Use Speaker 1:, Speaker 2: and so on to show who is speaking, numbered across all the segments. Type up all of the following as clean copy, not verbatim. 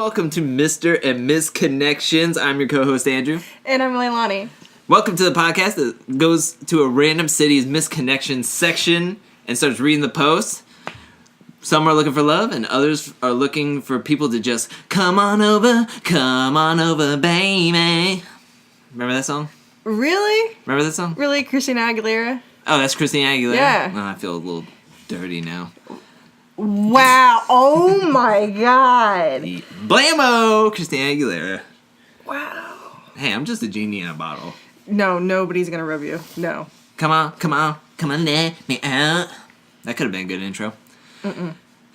Speaker 1: welcome to Mr. and Missed Connections. I'm your co-host, Andrew.
Speaker 2: And I'm Leilani.
Speaker 1: Welcome to the podcast that goes to a random city's Missed Connections section and starts reading the posts. Some are looking for love, and others are looking for people to just come on over, baby. Remember that song?
Speaker 2: Really?
Speaker 1: Remember that song?
Speaker 2: Really? Christina Aguilera?
Speaker 1: Oh, that's Christina Aguilera?
Speaker 2: Yeah.
Speaker 1: Oh, I feel a little dirty now.
Speaker 2: Wow. Oh my god.
Speaker 1: Blammo! Christina Aguilera.
Speaker 2: Wow.
Speaker 1: Hey, I'm just a genie in a bottle.
Speaker 2: No, nobody's gonna rub you. No.
Speaker 1: Come on, let me out. That could have been a good intro.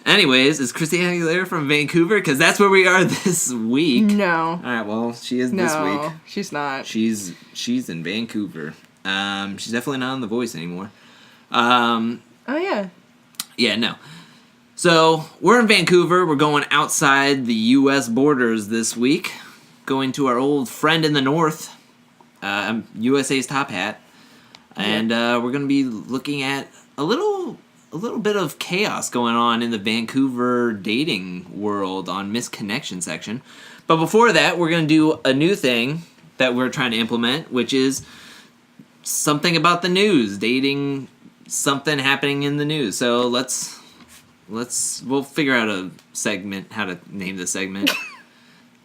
Speaker 1: Anyways, is Christina Aguilera from Vancouver? Because that's where we are this week.
Speaker 2: No.
Speaker 1: Alright, well, she is this week.
Speaker 2: No, she's not.
Speaker 1: She's in Vancouver. She's definitely not on The Voice anymore. Oh,
Speaker 2: yeah.
Speaker 1: Yeah, no. So, we're in Vancouver. We're going outside the U.S. borders this week. Going to our old friend in the north, USA's Top Hat. And we're going to be looking at a little bit of chaos going on in the Vancouver dating world on Missed Connection section. But before that, we're going to do a new thing that we're trying to implement, which is something about the news, dating something happening in the news. So we'll figure out a segment, how to name the segment.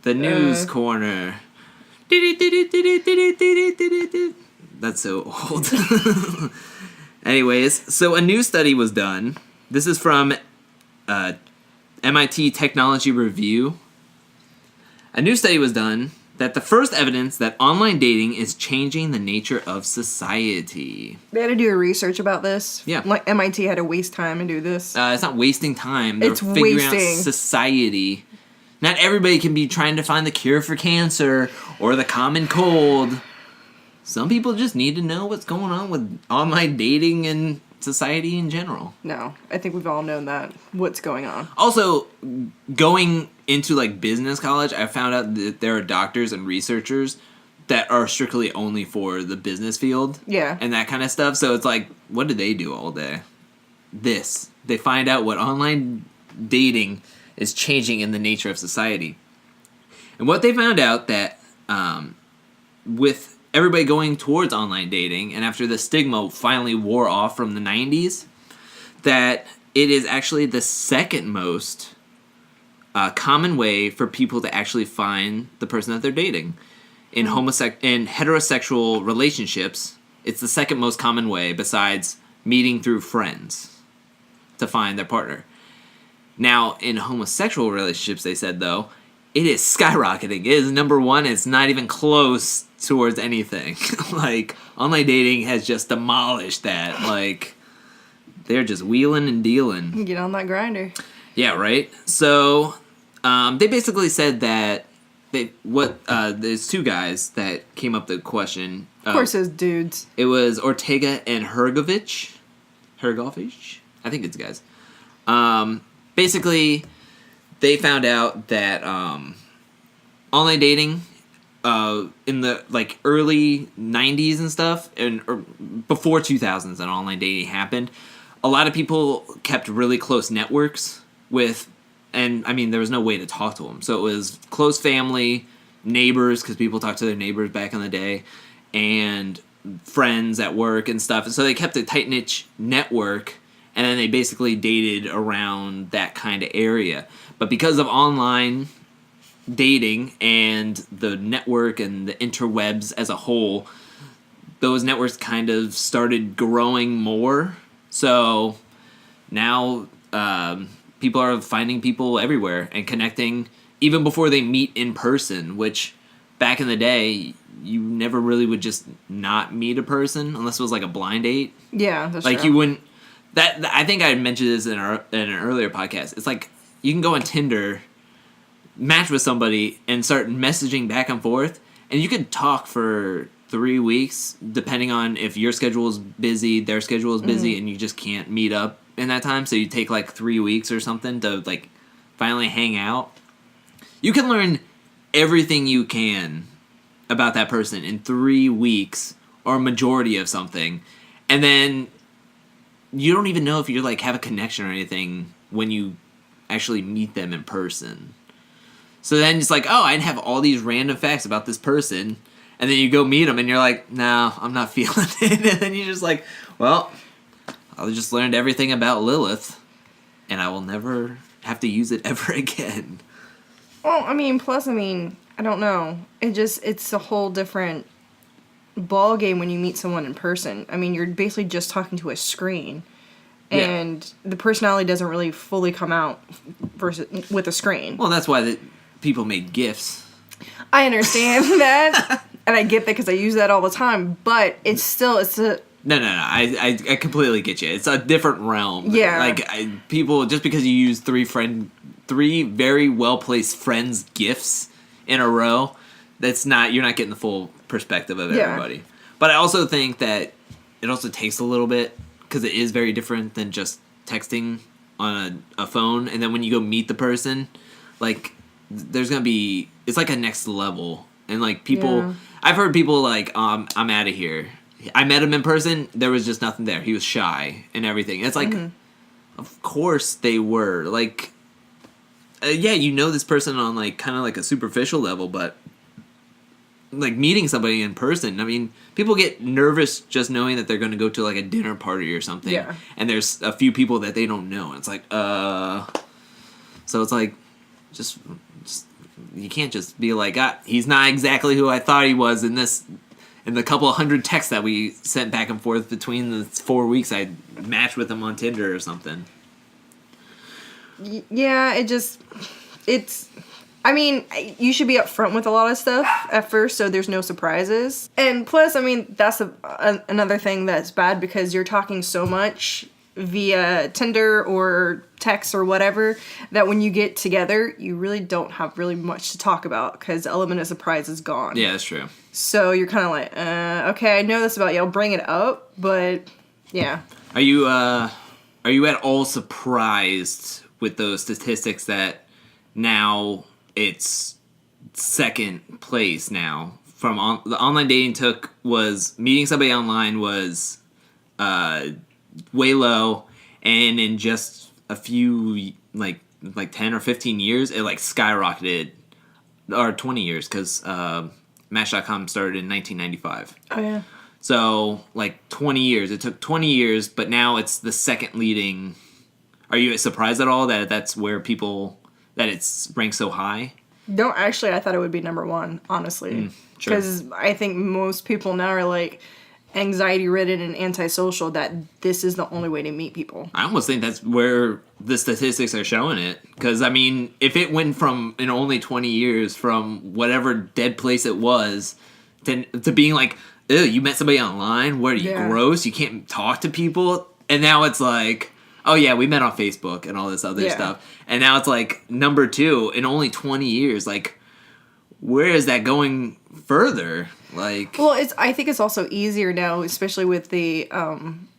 Speaker 1: The News Corner. That's so old. Anyways, so a new study was done. This is from MIT Technology Review. A new study was done that the first evidence that online dating is changing the nature of society.
Speaker 2: They had to do research about this.
Speaker 1: Yeah.
Speaker 2: Like MIT had to waste time and do this.
Speaker 1: It's not wasting time. They're
Speaker 2: It's
Speaker 1: figuring out
Speaker 2: wasting.
Speaker 1: society. Not everybody can be trying to find the cure for cancer or the common cold. Some people just need to know what's going on with online dating and society in general.
Speaker 2: No, I think we've all known that. What's going on?
Speaker 1: Also, going into like business college, I found out that there are doctors and researchers that are strictly only for the business field.
Speaker 2: Yeah.
Speaker 1: And that kind of stuff. So it's like, what do they do all day? They find out what online dating is changing in the nature of society. And what they found out that with everybody going towards online dating, and after the stigma finally wore off from the 90s, that it is actually the second most common way for people to actually find the person that they're dating. In in heterosexual relationships, it's the second most common way besides meeting through friends to find their partner. Now, in homosexual relationships, they said, though, it is skyrocketing. It is number one. It's not even close towards anything. Like, online dating has just demolished that. Like, they're just wheeling and dealing.
Speaker 2: Get on that grinder.
Speaker 1: Yeah, right? So, they basically said that there's two guys that came up with the question.
Speaker 2: Of course, those dudes.
Speaker 1: It was Ortega and Hergovich. I think it's guys. Basically, they found out that online dating in the like early 90s and stuff, or before 2000s and online dating happened, a lot of people kept really close networks with, and I mean there was no way to talk to them, so it was close family, neighbors, because people talked to their neighbors back in the day, and friends at work and stuff, and so they kept a tight-knit network. And then they basically dated around that kind of area. But because of online dating and the network and the interwebs as a whole, those networks kind of started growing more. So now people are finding people everywhere and connecting even before they meet in person, which back in the day, you never really would just not meet a person unless it was like a blind date.
Speaker 2: Yeah, that's
Speaker 1: like
Speaker 2: true.
Speaker 1: You wouldn't. That I think I mentioned this in an earlier podcast. It's like you can go on Tinder, match with somebody, and start messaging back and forth, and you could talk for 3 weeks, depending on if your schedule is busy, their schedule is busy, and you just can't meet up in that time. So you take like 3 weeks or something to like finally hang out. You can learn everything you can about that person in 3 weeks, or a majority of something, and then you don't even know if you like have a connection or anything when you actually meet them in person. So then it's like, oh, I'd have all these random facts about this person, and then you go meet them, and you're like, no, I'm not feeling it. And then you're just like, well, I just learned everything about Lilith, and I will never have to use it ever again.
Speaker 2: Well, I mean, plus, I mean, I don't know. It's a whole different ball game when you meet someone in person. I mean, you're basically just talking to a screen. And the personality doesn't really fully come out versus with a screen.
Speaker 1: Well, that's why people made GIFs.
Speaker 2: I understand that, and I get that because I use that all the time. But it's a
Speaker 1: No. I completely get you. It's a different realm.
Speaker 2: Yeah.
Speaker 1: Like people, just because you use three very well placed friends GIFs in a row, you're not getting the full perspective of everybody. But I also think that it also takes a little bit, because it is very different than just texting on a phone. And then when you go meet the person, like, there's going to be... It's like a next level. And, like, people... Yeah. I've heard people, like, I'm out of here. I met him in person. There was just nothing there. He was shy and everything. It's like, of course they were. Like, yeah, you know this person on, like, kind of like a superficial level, but... like meeting somebody in person, I mean, people get nervous just knowing that they're going to go to like a dinner party or something, and there's a few people that they don't know, and it's like, so it's like, just you can't just be like, he's not exactly who I thought he was in the couple of hundred texts that we sent back and forth between the 4 weeks I matched with him on Tinder or something.
Speaker 2: Yeah, it's. I mean, you should be upfront with a lot of stuff at first, so there's no surprises. And plus, I mean, that's another thing that's bad, because you're talking so much via Tinder or text or whatever, that when you get together, you really don't have really much to talk about, because the element of surprise is gone.
Speaker 1: Yeah, that's true.
Speaker 2: So you're kind of like, okay, I know this about you, I'll bring it up, but yeah.
Speaker 1: Are you at all surprised with those statistics that now... it's second place now from the online dating was meeting somebody online was way low, and in just a few like 10 or 15 years it like skyrocketed, or 20 years, because Match.com started in 1995. Oh yeah. So like 20 years. It took 20 years, but now it's the second leading. Are you surprised at all that's where that it's ranked so high?
Speaker 2: No, actually, I thought it would be number one, honestly. Because I think most people now are, like, anxiety-ridden and antisocial, that this is the only way to meet people.
Speaker 1: I almost think that's where the statistics are showing it. Because, I mean, if it went from, in only 20 years, from whatever dead place it was, to being like, ew, you met somebody online? What are you, gross? You can't talk to people? And now it's like... oh, yeah, we met on Facebook and all this other stuff. And now it's, like, number 2 in only 20 years. Like, where is that going further? Like... well,
Speaker 2: I think it's also easier now, especially with the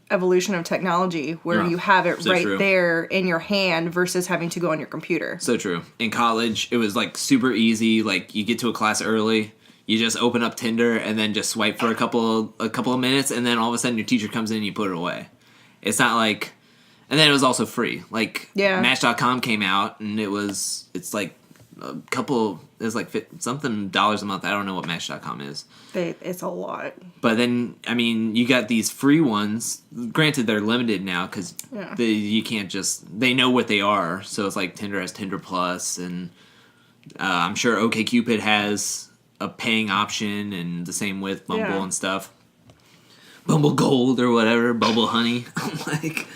Speaker 2: evolution of technology, where you have it right there in your hand versus having to go on your computer.
Speaker 1: So true. In college, it was, like, super easy. Like, you get to a class early, you just open up Tinder and then just swipe for a couple of minutes, and then all of a sudden your teacher comes in and you put it away. It's not like... and then it was also free. Like, Match.com came out, and it's like a couple, it's like something dollars a month. I don't know what Match.com is.
Speaker 2: It's a lot.
Speaker 1: But then, I mean, you got these free ones. Granted, they're limited now, because you can't just, they know what they are. So it's like Tinder has Tinder Plus, and I'm sure OkCupid has a paying option, and the same with Bumble and stuff. Bumble Gold or whatever, Bumble Honey. Like...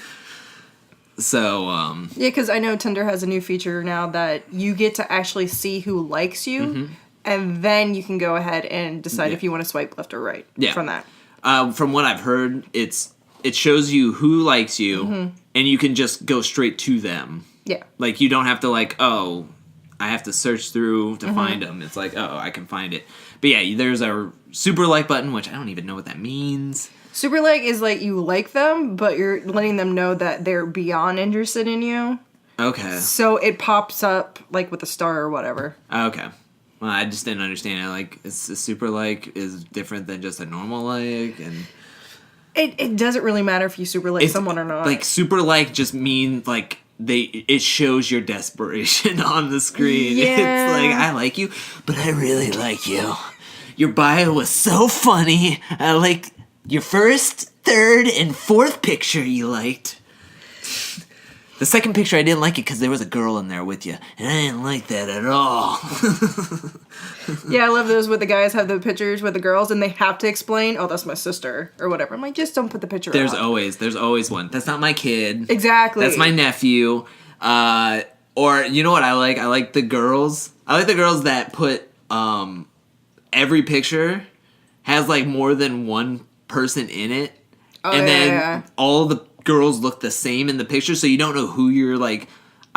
Speaker 1: so,
Speaker 2: yeah, because I know Tinder has a new feature now that you get to actually see who likes you, and then you can go ahead and decide if you want to swipe left or right from that.
Speaker 1: From what I've heard, it shows you who likes you, and you can just go straight to them. Yeah. Like, you don't have to, like, oh, I have to search through to find them. It's like, oh, I can find it. But yeah, there's a super like button, which I don't even know what that means.
Speaker 2: Super like is like you like them, but you're letting them know that they're beyond interested in you. Okay. So it pops up like with a star or whatever.
Speaker 1: Okay. Well, I just didn't understand it. Like, it's a super like is different than just a normal like, and
Speaker 2: it doesn't really matter if you super like someone or not.
Speaker 1: Like, super like just mean like it shows your desperation on the screen.
Speaker 2: Yeah.
Speaker 1: It's like, I like you, but I really like you. Your bio was so funny. I like your first, third, and fourth picture you liked. The second picture, I didn't like it because there was a girl in there with you, and I didn't like that at all.
Speaker 2: Yeah, I love those where the guys have the pictures with the girls, and they have to explain, oh, that's my sister, or whatever. I'm like, just don't put the picture
Speaker 1: There's
Speaker 2: up.
Speaker 1: always one. That's not my kid.
Speaker 2: Exactly.
Speaker 1: That's my nephew. Or, you know what I like? I like the girls. I like the girls that put, every picture has, like, more than one person in it.
Speaker 2: Oh,
Speaker 1: and then
Speaker 2: yeah.
Speaker 1: all the girls look the same in the picture, so you don't know who you're, like...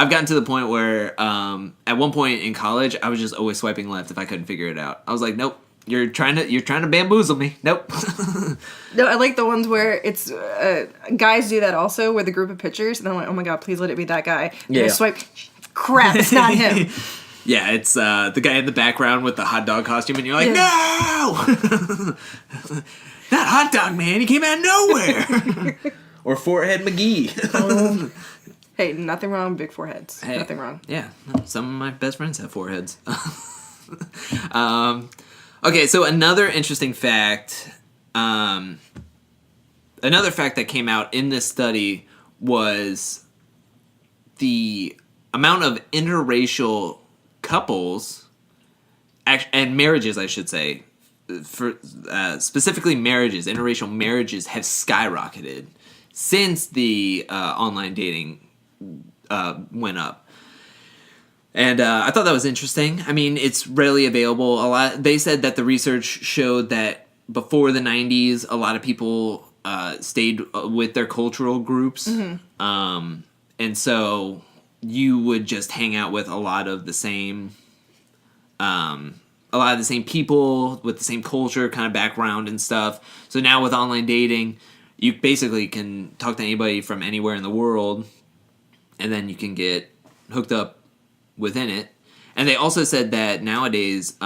Speaker 1: I've gotten to the point where, at one point in college, I was just always swiping left if I couldn't figure it out. I was like, nope, you're trying to bamboozle me. Nope.
Speaker 2: No, I like the ones where it's guys do that also with a group of pictures, and I'm like, oh my god, please let it be that guy. And
Speaker 1: Yeah.
Speaker 2: I swipe, crap, it's not him.
Speaker 1: Yeah, it's the guy in the background with the hot dog costume, and you're like, no! Not Hot Dog Man, he came out of nowhere! Or Forehead McGee.
Speaker 2: Hey, nothing wrong with big foreheads.
Speaker 1: Hey,
Speaker 2: nothing wrong.
Speaker 1: Yeah, some of my best friends have foreheads. Okay, so another interesting fact, another fact that came out in this study was the amount of interracial couples and marriages, I should say, for specifically marriages, interracial marriages have skyrocketed since the online dating went up. And I thought that was interesting. I mean, it's readily available. They said that the research showed that before the 90s, a lot of people stayed with their cultural groups. Mm-hmm. And so you would just hang out with a lot of the same people with the same culture, kind of background and stuff. So now with online dating, you basically can talk to anybody from anywhere in the world, and then you can get hooked up within it. And they also said that nowadays,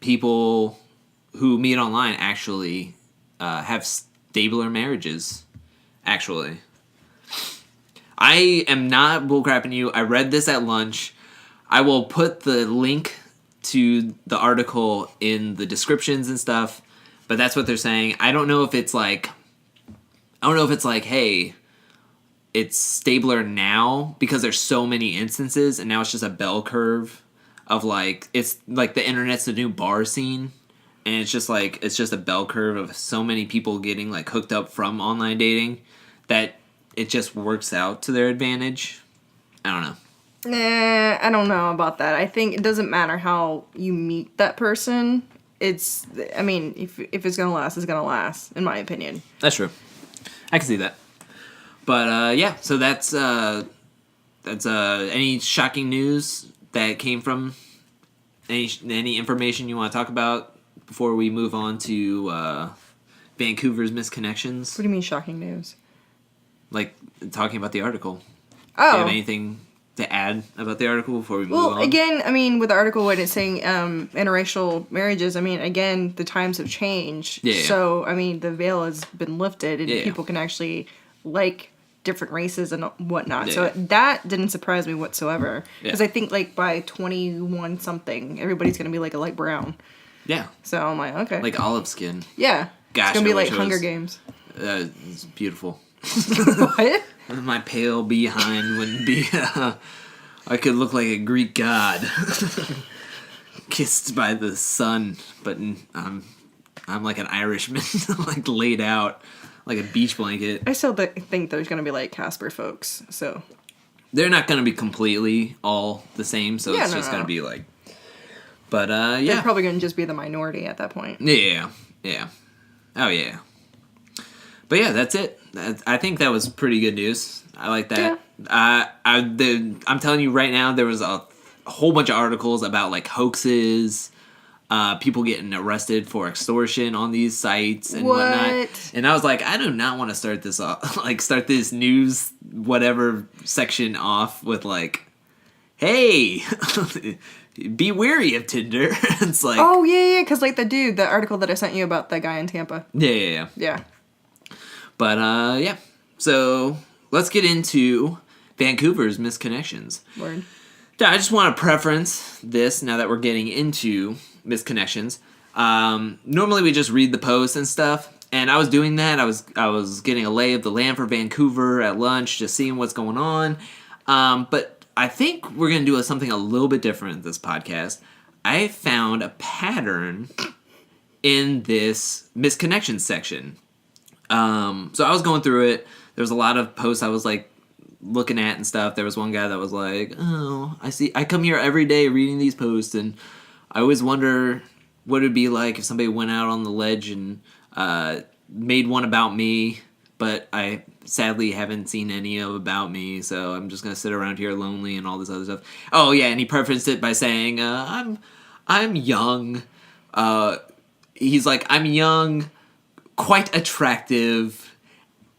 Speaker 1: people who meet online actually have stabler marriages, actually. I am not bullcrapping you. I read this at lunch. I will put the link to the article in the descriptions and stuff, but that's what they're saying. I don't know if it's like, hey, it's stabler now because there's so many instances, and now it's just a bell curve of like, it's like the internet's the new bar scene, and it's just a bell curve of so many people getting like hooked up from online dating that it just works out to their advantage. I don't know.
Speaker 2: Nah, I don't know about that. I think it doesn't matter how you meet that person. If it's gonna last, it's gonna last, in my opinion.
Speaker 1: That's true. I can see that. But yeah, so that's any shocking news that came from any information you want to talk about before we move on to Vancouver's Missed Connections?
Speaker 2: What do you mean shocking news?
Speaker 1: Like talking about the article.
Speaker 2: Oh.
Speaker 1: Do you have anything to add about the article before we move on?
Speaker 2: Well, again, I mean, with the article when it's saying interracial marriages, I mean, again, the times have changed.
Speaker 1: Yeah.
Speaker 2: So, I mean, the veil has been lifted, and
Speaker 1: Yeah.
Speaker 2: people can actually like different races and whatnot.
Speaker 1: Yeah.
Speaker 2: So that didn't surprise me whatsoever. Because
Speaker 1: Yeah.
Speaker 2: I think, like, by 21 something, everybody's going to be, like, a light brown.
Speaker 1: Yeah.
Speaker 2: So I'm like, okay.
Speaker 1: Like olive skin.
Speaker 2: Yeah.
Speaker 1: Gosh,
Speaker 2: it's going to be
Speaker 1: I
Speaker 2: like
Speaker 1: wish it
Speaker 2: Hunger
Speaker 1: was-
Speaker 2: Games.
Speaker 1: It's beautiful.
Speaker 2: What?
Speaker 1: My pale behind wouldn't be... I could look like a Greek god. Kissed by the sun, but I'm like an Irishman, like laid out like a beach blanket.
Speaker 2: I still think there's going to be, like, Casper folks, so...
Speaker 1: They're not going to be completely all the same, so
Speaker 2: Yeah,
Speaker 1: it's
Speaker 2: no,
Speaker 1: just
Speaker 2: no.
Speaker 1: going to be like... But,
Speaker 2: They're
Speaker 1: yeah.
Speaker 2: probably going to just be the minority at that point.
Speaker 1: Yeah. Oh, yeah. But yeah, that's it. I think that was pretty good news. I like that.
Speaker 2: Yeah.
Speaker 1: I'm telling you right now, there was a whole bunch of articles about like hoaxes, people getting arrested for extortion on these sites and whatnot. And I was like, I do not want to start this off, like start this news whatever section off with like, hey, be wary of Tinder. It's like,
Speaker 2: Oh, yeah, because, like, the article that I sent you about the guy in Tampa.
Speaker 1: yeah.
Speaker 2: Yeah.
Speaker 1: But, yeah. So, let's get into Vancouver's Missed Connections.
Speaker 2: Word.
Speaker 1: I just want to preference this now that we're getting into Missed Connections. Normally we just read the posts and stuff, and I was doing that. I was getting a lay of the land for Vancouver at lunch, just seeing what's going on. But I think we're going to do something a little bit different in this podcast. I found a pattern in this Missed Connections section. So I was going through it. There was a lot of posts I was like looking at and stuff. There was one guy that was like, "Oh, I come here every day reading these posts, and I always wonder what it'd be like if somebody went out on the ledge and made one about me, but I sadly haven't seen any of about me, so I'm just gonna sit around here lonely and all this other stuff." Oh yeah, and he prefaced it by saying, I'm young." He's like, "I'm young, quite attractive,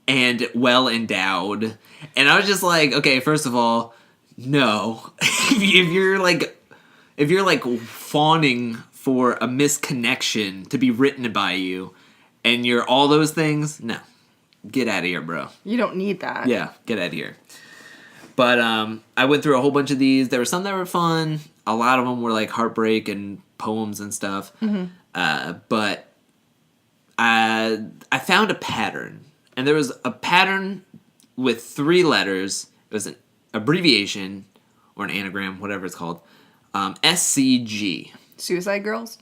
Speaker 1: and well endowed." And I was just like, okay, first of all, no. if you're like fawning for a misconnection to be written by you, and you're all those things, no. Get out of here, bro.
Speaker 2: You don't need that.
Speaker 1: Yeah, get out of here. But I went through a whole bunch of these. There were some that were fun. A lot of them were like heartbreak and poems and stuff. But I found a pattern. And there was a pattern with 3 letters. It was an abbreviation or an anagram, whatever it's called. SCG.
Speaker 2: Suicide Girls?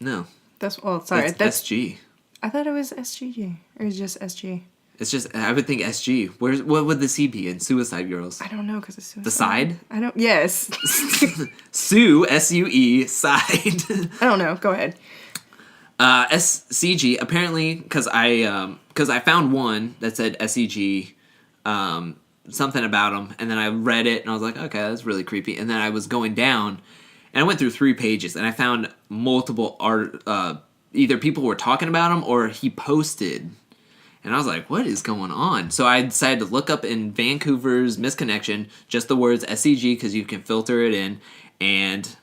Speaker 1: No.
Speaker 2: Sorry.
Speaker 1: That's SG.
Speaker 2: I thought it was SGG. Or it was just SG.
Speaker 1: It's just, I would think SG. What would the C be in Suicide Girls?
Speaker 2: I don't know, because it's suicide.
Speaker 1: The side?
Speaker 2: I don't, yes.
Speaker 1: Sue, S-U-E, side.
Speaker 2: I don't know, go ahead.
Speaker 1: SCG, apparently, because I found one that said SCG, something about them, and then I read it, and I was like, okay, that's really creepy. And then I was going down, and I went through 3 pages, and I found multiple art, either people were talking about him, or he posted. And I was like, what is going on? So I decided to look up in Vancouver's Missed Connection just the words SCG, because you can filter it in, and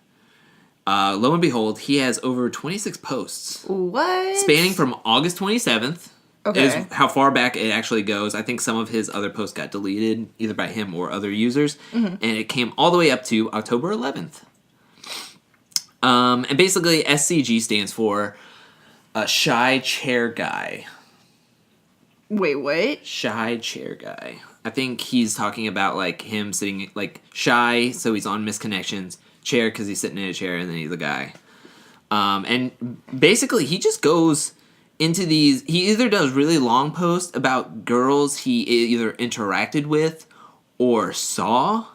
Speaker 1: lo and behold, he has over 26 posts.
Speaker 2: What?
Speaker 1: Spanning from August 27th.
Speaker 2: Okay.
Speaker 1: Is how far back it actually goes. I think some of his other posts got deleted, either by him or other users. And it came all the way up to October 11th. And basically, SCG stands for Shy Chair Guy.
Speaker 2: Wait, what?
Speaker 1: Shy Chair Guy. I think he's talking about, like, him sitting, like, shy, so he's on Missed Connections. Chair, because he's sitting in a chair, and then he's a guy. And basically, he just goes into these... He either does really long posts about girls he either interacted with or saw,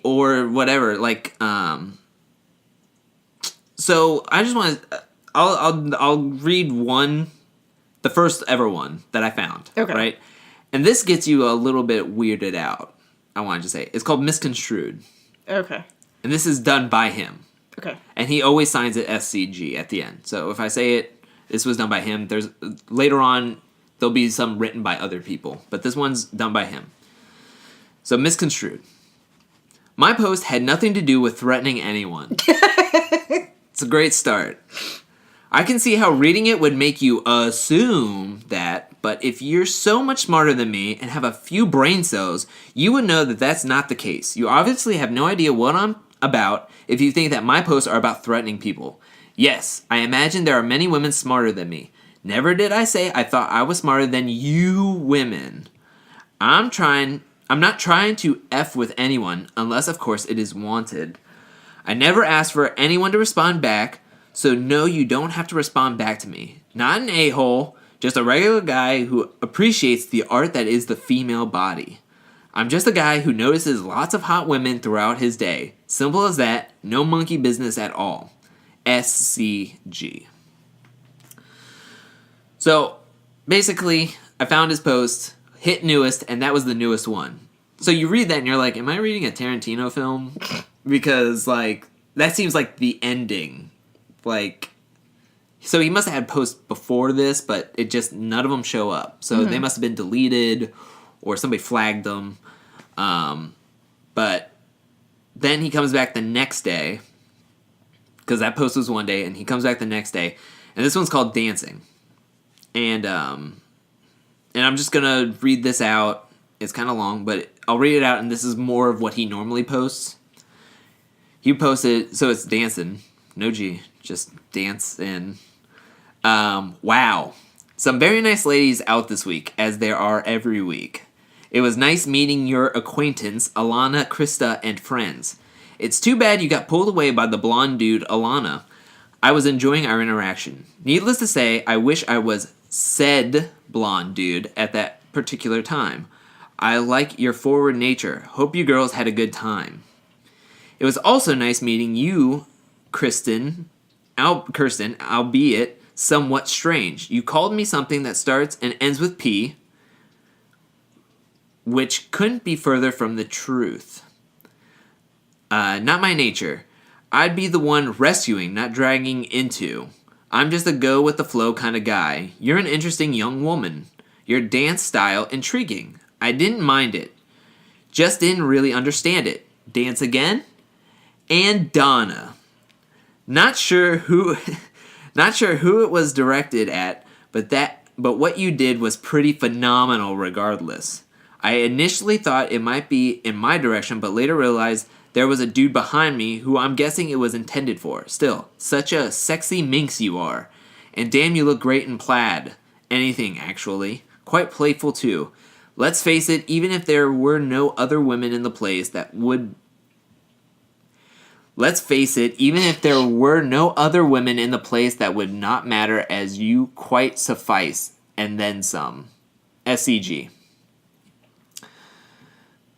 Speaker 1: or whatever. Like, so I just want to... I'll read one... The first ever one that I found.
Speaker 2: Okay.
Speaker 1: Right? And this gets you a little bit weirded out, I wanted to say. It's called Misconstrued.
Speaker 2: Okay.
Speaker 1: And this is done by him.
Speaker 2: Okay.
Speaker 1: And he always signs it SCG at the end. So if I say it, this was done by him. There's later on, there'll be some written by other people. But this one's done by him. So, Misconstrued. My post had nothing to do with threatening anyone. It's a great start. I can see how reading it would make you assume that, but if you're so much smarter than me and have a few brain cells, you would know that that's not the case. You obviously have no idea what I'm about if you think that my posts are about threatening people. Yes, I imagine there are many women smarter than me. Never did I say I thought I was smarter than you women. I'm not trying to F with anyone, unless of course it is wanted. I never asked for anyone to respond back, so no, you don't have to respond back to me. Not an a-hole, just a regular guy who appreciates the art that is the female body. I'm just a guy who notices lots of hot women throughout his day. Simple as that, no monkey business at all. SCG. So, basically, I found his post, hit newest, and that was the newest one. So you read that and you're like, am I reading a Tarantino film? Because, like, that seems like the ending. Like, so he must have had posts before this, but it just, none of them show up. So they must have been deleted, or somebody flagged them. But then he comes back the next day, because that post was one day, and he comes back the next day, and this one's called Dancing. And and I'm just gonna read this out. It's kind of long, but I'll read it out, and this is more of what he normally posts. He posted, so it's dancing. No G, just dance in. Wow. Some very nice ladies out this week, as there are every week. It was nice meeting your acquaintance, Alana, Krista, and friends. It's too bad you got pulled away by the blonde dude, Alana. I was enjoying our interaction. Needless to say, I wish I was said blonde dude at that particular time. I like your forward nature. Hope you girls had a good time. It was also nice meeting you, Kirsten, albeit somewhat strange. You called me something that starts and ends with P, which couldn't be further from the truth. Not my nature. I'd be the one rescuing, not dragging into. I'm just a go-with-the-flow kind of guy. You're an interesting young woman. Your dance style intriguing. I didn't mind it. Just didn't really understand it. Dance again? And Donna. Not sure who it was directed at, but what you did was pretty phenomenal regardless. I initially thought it might be in my direction, but later realized there was a dude behind me who I'm guessing it was intended for. Still, such a sexy minx you are. And damn, you look great in plaid. Anything, actually. Quite playful, too. Let's face it, even if there were no other women in the place that would... Let's face it, even if there were no other women in the place that would not matter, as you quite suffice, and then some. SCG.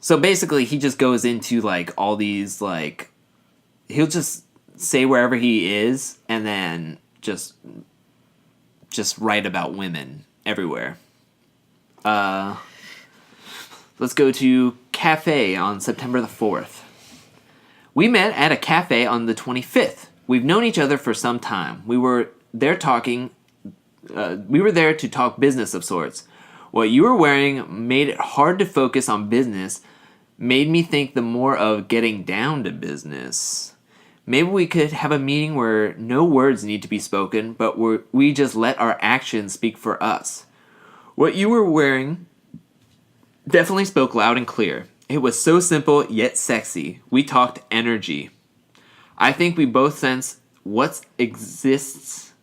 Speaker 1: So basically, he just goes into, like, all these, like... He'll just say wherever he is, and then just write about women everywhere. Let's go to Cafe on September the 4th. We met at a cafe on the 25th. We've known each other for some time. We were there to talk business of sorts. What you were wearing made it hard to focus on business, made me think the more of getting down to business. Maybe we could have a meeting where no words need to be spoken, but we just let our actions speak for us. What you were wearing definitely spoke loud and clear. It was so simple yet sexy. We talked energy. I think we both sense what exists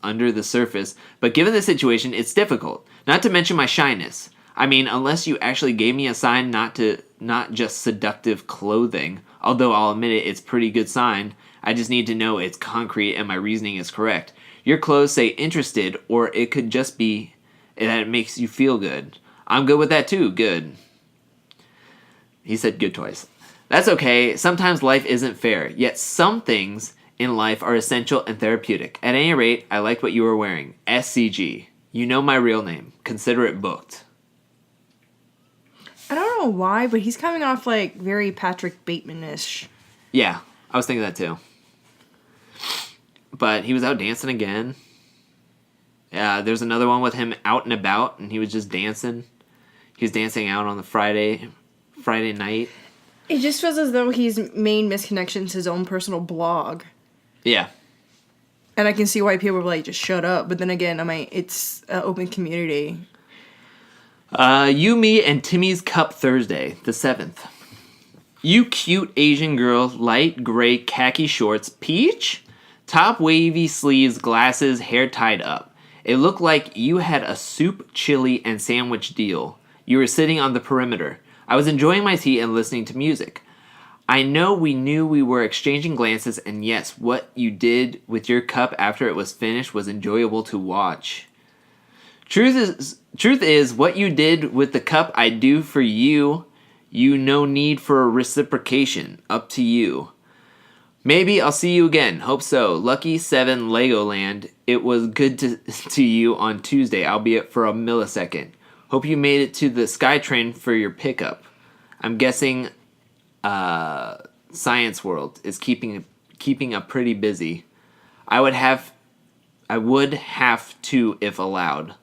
Speaker 1: under the surface, but given the situation, it's difficult. Not to mention my shyness. I mean, unless you actually gave me a sign not just seductive clothing, although I'll admit it's pretty good sign. I just need to know it's concrete and my reasoning is correct. Your clothes say interested, or it could just be that it makes you feel good. I'm good with that too. Good. He said good twice. That's okay. Sometimes life isn't fair, yet some things in life are essential and therapeutic. At any rate, I liked what you were wearing. SCG. You know my real name. Consider it booked.
Speaker 2: I don't know why, but he's coming off like very Patrick Bateman-ish.
Speaker 1: Yeah, I was thinking that too. But he was out dancing again. Yeah, there's another one with him out and about, and he was just dancing. He was dancing out on the Friday night.
Speaker 2: It just feels as though he's made Missed Connections his own personal blog.
Speaker 1: Yeah.
Speaker 2: And I can see why people are like, just shut up. But then again, it's an open community.
Speaker 1: You, me, and Timmy's Cup Thursday, the 7th. You cute Asian girl, light gray khaki shorts, peach? Top wavy sleeves, glasses, hair tied up. It looked like you had a soup, chili, and sandwich deal. You were sitting on the perimeter. I was enjoying my tea and listening to music. I know we knew we were exchanging glances, and yes, what you did with your cup after it was finished was enjoyable to watch. Truth is, what you did with the cup I do for you, no need for a reciprocation. Up to you. Maybe I'll see you again. Hope so. Lucky 7 Legoland. It was good to you on Tuesday, albeit for a millisecond. Hope you made it to the SkyTrain for your pickup. I'm guessing Science World is keeping up pretty busy. I would have to if allowed.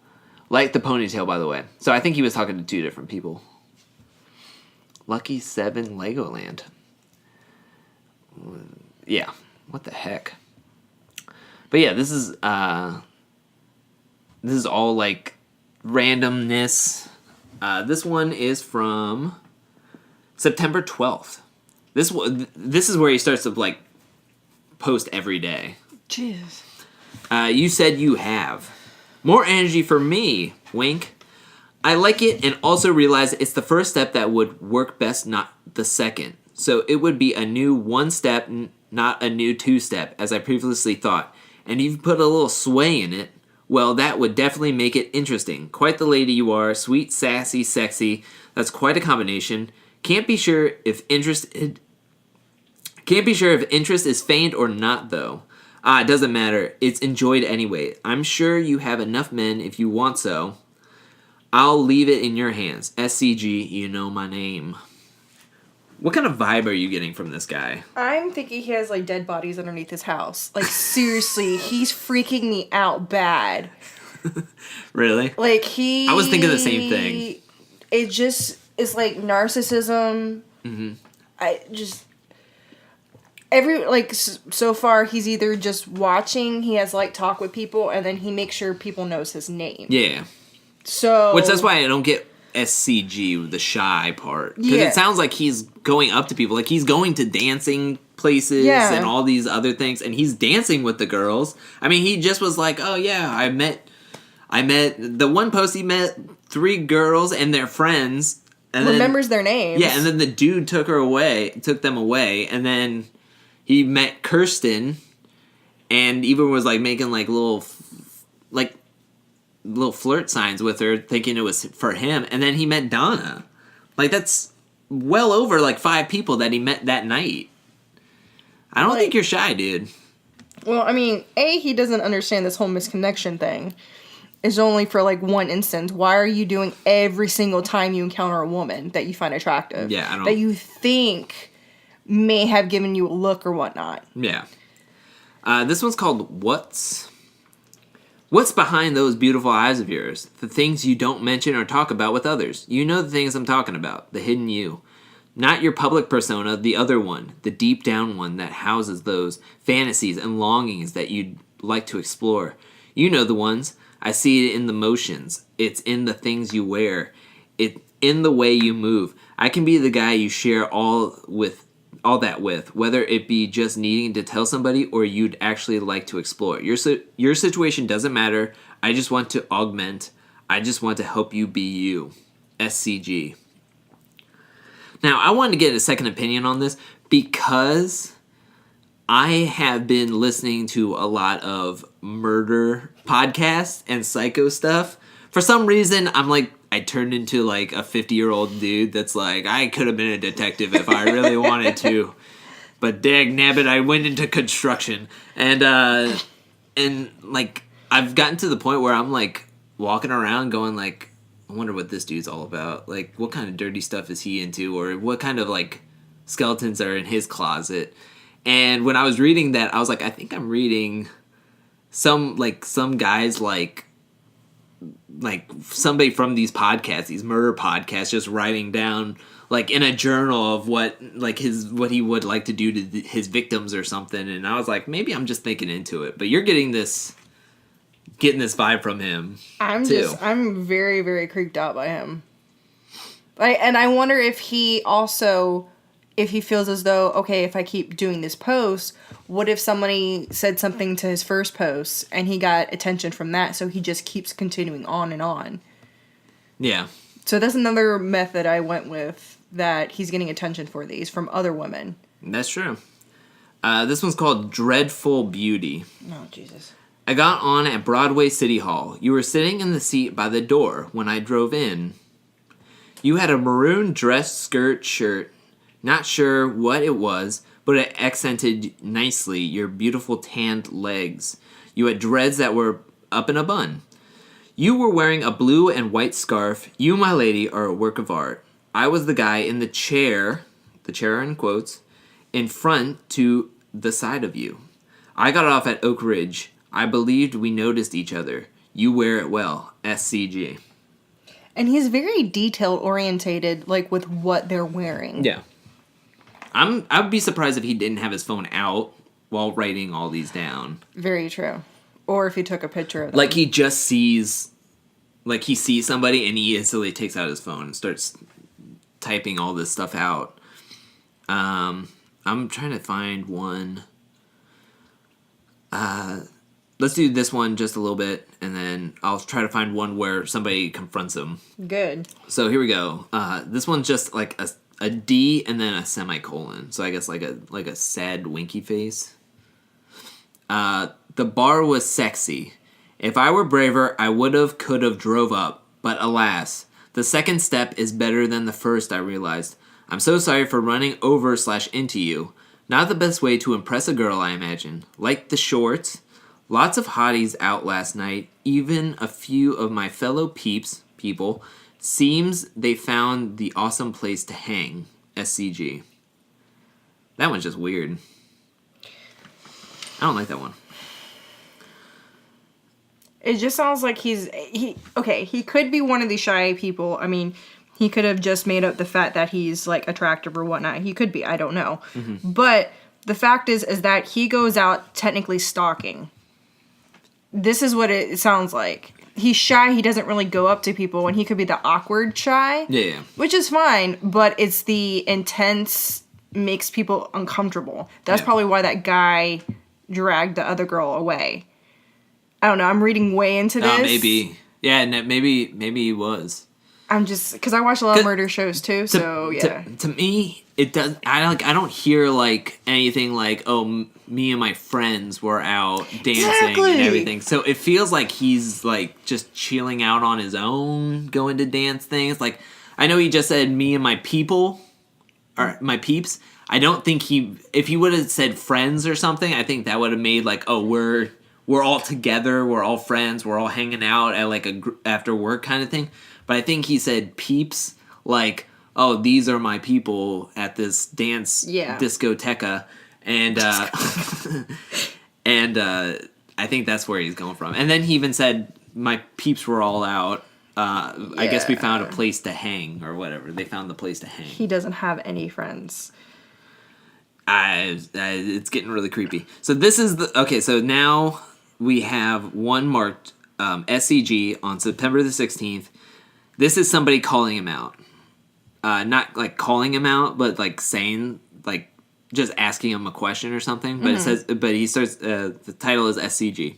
Speaker 1: Like the ponytail, by the way. So I think he was talking to 2 different people. Lucky 7 Legoland. Yeah. What the heck? But yeah, this is all like randomness. This one is from September 12th. This is where he starts to like post every day.
Speaker 2: Jeez.
Speaker 1: You said you have more energy for me. Wink. I like it and also realize it's the first step that would work best, not the second. So it would be a new one step, not a new two step, as I previously thought. And you've put a little sway in it. Well, that would definitely make it interesting. Quite the lady you are. Sweet, sassy, sexy. That's quite a combination. Can't be sure if interest is feigned or not, though. It doesn't matter. It's enjoyed anyway. I'm sure you have enough men if you want so. I'll leave it in your hands. SCG, you know my name. What kind of vibe are you getting from this guy?
Speaker 2: I'm thinking he has, like, dead bodies underneath his house. Like, seriously, he's freaking me out bad.
Speaker 1: Really?
Speaker 2: Like,
Speaker 1: I was thinking the same thing.
Speaker 2: It just is, like, narcissism. So far, he's either just watching, he has, like, talk with people, and then he makes sure people knows his name.
Speaker 1: Yeah.
Speaker 2: So...
Speaker 1: Which, that's why I don't get SCG, the shy part. Because
Speaker 2: Yeah.
Speaker 1: it sounds like he's going up to people. Like, he's going to dancing places and all these other things, and he's dancing with the girls. I mean, he just was like, oh, yeah, I met... The one post, he met 3 girls and their friends. And
Speaker 2: remembers their names.
Speaker 1: Yeah, and then the dude took them away, and then he met Kirsten, and even was, like, making, like, little flirt signs with her, thinking it was for him, and then he met Donna. Like, that's well over, like, 5 people that he met that night. I don't think you're shy, dude.
Speaker 2: Well, I mean, he doesn't understand this whole misconnection thing. It's only for, like, one instance. Why are you doing every single time you encounter a woman that you find attractive?
Speaker 1: Yeah, I don't...
Speaker 2: That you think may have given you a look or whatnot.
Speaker 1: Yeah. This one's called What's behind those beautiful eyes of yours? The things you don't mention or talk about with others. You know the things I'm talking about. The hidden you. Not your public persona, the other one. The deep down one that houses those fantasies and longings that you'd like to explore. You know the ones. I see it in the motions. It's in the things you wear. It's in the way you move. I can be the guy you share all that with, whether it be just needing to tell somebody or you'd actually like to explore. Your situation doesn't matter. I just want to augment. I just want to help you be you. SCG. Now, I wanted to get a second opinion on this because I have been listening to a lot of murder podcasts and psycho stuff. For some reason, I turned into like a 50-year-old dude that's like, I could have been a detective if I really wanted to. But dag nabbit, I went into construction. And like, I've gotten to the point where I'm like walking around going like, I wonder what this dude's all about. Like, what kind of dirty stuff is he into? Or what kind of like skeletons are in his closet? And when I was reading that, I was like, I think I'm reading some guys like somebody from these podcasts, these murder podcasts, just writing down like in a journal of what he would like to do to his victims or something. And I was like, maybe I'm just thinking into it. But you're getting this vibe from him. I'm
Speaker 2: very, very creeped out by him. And I wonder if he feels as though, okay, if I keep doing this post, what if somebody said something to his first post and he got attention from that, so he just keeps continuing on and on. Yeah. So that's another method I went with, that he's getting attention for these from other women.
Speaker 1: That's true. This one's called Dreadful Beauty.
Speaker 2: Oh, Jesus.
Speaker 1: I got on at Broadway City Hall. You were sitting in the seat by the door when I drove in. You had a maroon dress, skirt, shirt. Not sure what it was, but it accented nicely your beautiful tanned legs. You had dreads that were up in a bun. You were wearing a blue and white scarf. You, my lady, are a work of art. I was the guy in the chair in quotes, in front to the side of you. I got off at Oak Ridge. I believed we noticed each other. You wear it well. SCG.
Speaker 2: And he's very detail-orientated, like, with what they're wearing.
Speaker 1: Yeah. I'd be surprised if he didn't have his phone out while writing all these down.
Speaker 2: Very true. Or if he took a picture of them.
Speaker 1: Like he just sees like he sees somebody and he instantly takes out his phone and starts typing all this stuff out. I'm trying to find one. Let's do this one just a little bit, and then I'll try to find one where somebody confronts him.
Speaker 2: Good.
Speaker 1: So here we go. This one's just like a D and then a semicolon. So I guess like a sad winky face. The bar was sexy. If I were braver, I could've drove up. But alas, the second step is better than the first, I realized. I'm so sorry for running over/into you. Not the best way to impress a girl, I imagine. Like the shorts. Lots of hotties out last night. Even a few of my fellow people. Seems they found the awesome place to hang. SCG. That one's just weird. I don't like that one.
Speaker 2: It just sounds like he could be one of these shy people. I mean, he could have just made up the fact that he's, like, attractive or whatnot. He could be. I don't know. Mm-hmm. But the fact is that he goes out technically stalking. This is what it sounds like. He's shy. He doesn't really go up to people, and he could be the awkward shy.
Speaker 1: Yeah.
Speaker 2: Which is fine, but it's the intense makes people uncomfortable. That's probably why that guy dragged the other girl away. I don't know. I'm reading way into this.
Speaker 1: Maybe. Yeah, maybe he was.
Speaker 2: I'm just because I watch a lot of murder shows too. So yeah.
Speaker 1: To me, it does. I don't hear like anything like, oh, me and my friends were out dancing and everything. So it feels like he's like just chilling out on his own, going to dance things. Like I know he just said me and my people, or my peeps. I don't think if he would have said friends or something, I think that would have made like, oh, we're all together, we're all friends, we're all hanging out at like after work kind of thing. But I think he said peeps, like, oh, these are my people at this dance discoteca. And I think that's where he's going from. And then he even said, my peeps were all out. I guess we found a place to hang or whatever. They found the place to hang.
Speaker 2: He doesn't have any friends.
Speaker 1: It's getting really creepy. So this is so now we have one marked SCG on September the 16th. This is somebody calling him out. Not like calling him out, but like saying, like just asking him a question or something. But he starts, the title is SCG.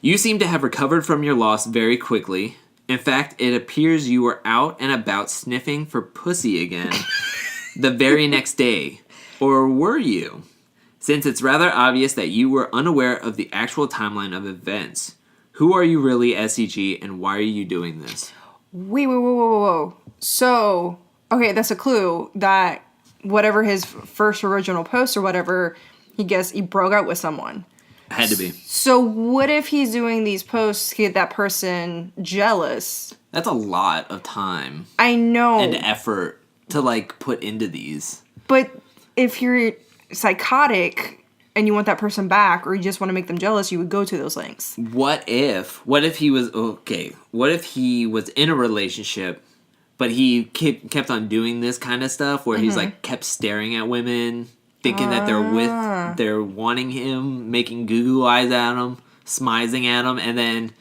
Speaker 1: You seem to have recovered from your loss very quickly. In fact, it appears you were out and about sniffing for pussy again the very next day. Or were you? Since it's rather obvious that you were unaware of the actual timeline of events. Who are you really, SCG, and why are you doing this?
Speaker 2: Whoa. So, okay, that's a clue that whatever his first original post or whatever, he broke out with someone.
Speaker 1: Had to be.
Speaker 2: So what if he's doing these posts to get that person jealous?
Speaker 1: That's a lot of time.
Speaker 2: I know.
Speaker 1: And effort to, like, put into these.
Speaker 2: But if you're psychotic and you want that person back or you just want to make them jealous, you would go to those links. What if
Speaker 1: he was in a relationship, but he kept on doing this kind of stuff where he's like kept staring at women, thinking that they're wanting him, making goo eyes at him, smizing at him, and then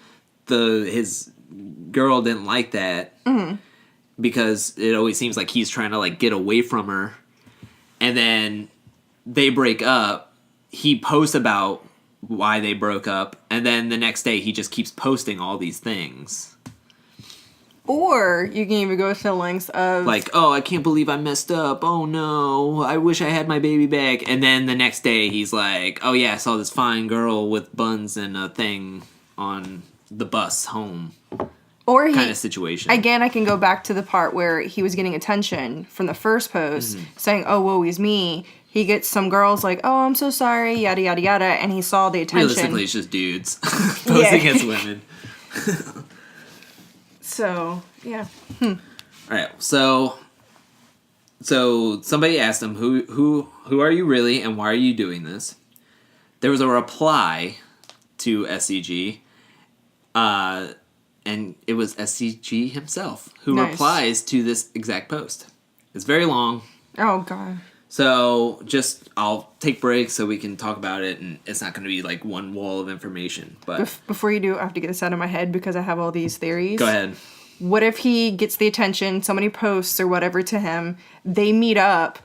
Speaker 1: his girl didn't like that because it always seems like he's trying to like get away from her, and then they break up. He posts about why they broke up, and then the next day he just keeps posting all these things.
Speaker 2: Or you can even go to the lengths of...
Speaker 1: like, oh, I can't believe I messed up. Oh, no. I wish I had my baby back. And then the next day he's like, oh, yeah, I saw this fine girl with buns and a thing on the bus home.
Speaker 2: Or
Speaker 1: kind of situation.
Speaker 2: Again, I can go back to the part where he was getting attention from the first post, saying, oh, woe is me. He gets some girls like, oh, I'm so sorry, yada, yada, yada, and he saw the attention.
Speaker 1: Realistically, it's just dudes posting against women.
Speaker 2: So, yeah.
Speaker 1: All right, so somebody asked him, who are you really, and why are you doing this? There was a reply to SCG, and it was SCG himself who replies to this exact post. It's very long.
Speaker 2: Oh, God.
Speaker 1: So I'll take breaks so we can talk about it, and it's not going to be like one wall of information. But
Speaker 2: Before you do, I have to get this out of my head because I have all these theories.
Speaker 1: Go ahead.
Speaker 2: What if he gets the attention, somebody posts or whatever to him, they meet up,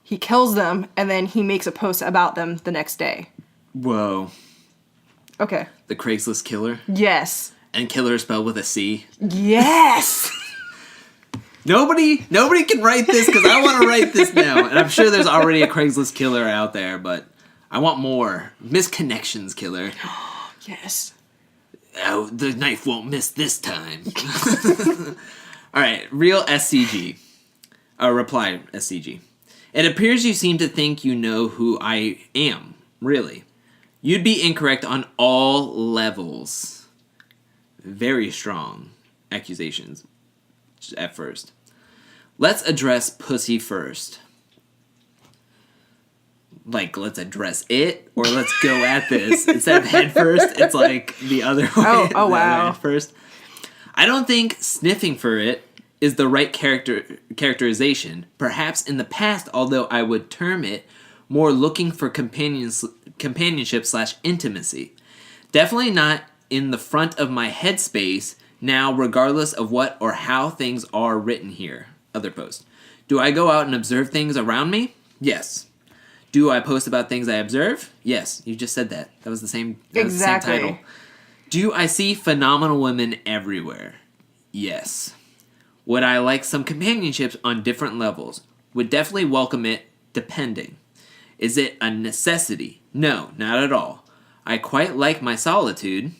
Speaker 2: he kills them, and then he makes a post about them the next day?
Speaker 1: Whoa.
Speaker 2: Okay.
Speaker 1: The Craigslist killer?
Speaker 2: Yes.
Speaker 1: And killer is spelled with a C?
Speaker 2: Yes!
Speaker 1: Nobody can write this because I want to write this now. And I'm sure there's already a Craigslist killer out there, but I want more. Missed Connections killer.
Speaker 2: Yes.
Speaker 1: Oh, the knife won't miss this time. All right, real SCG. Reply SCG. It appears you seem to think you know who I am, really. You'd be incorrect on all levels. Very strong accusations at first. Let's address pussy first. Like, let's address it, or let's go at this. Instead of head first, it's like the other way.
Speaker 2: Oh wow.
Speaker 1: Head first. I don't think sniffing for it is the right characterization. Perhaps in the past, although I would term it more looking for companionship / intimacy. Definitely not in the front of my headspace now, regardless of what or how things are written here. Other post. Do I go out and observe things around me? Yes. Do I post about things I observe? Yes. You just said that. That was the same,
Speaker 2: Exactly.
Speaker 1: Same title. Do I see phenomenal women everywhere? Yes. Would I like some companionships on different levels? Would definitely welcome it, depending. Is it a necessity? No, not at all. I quite like my solitude,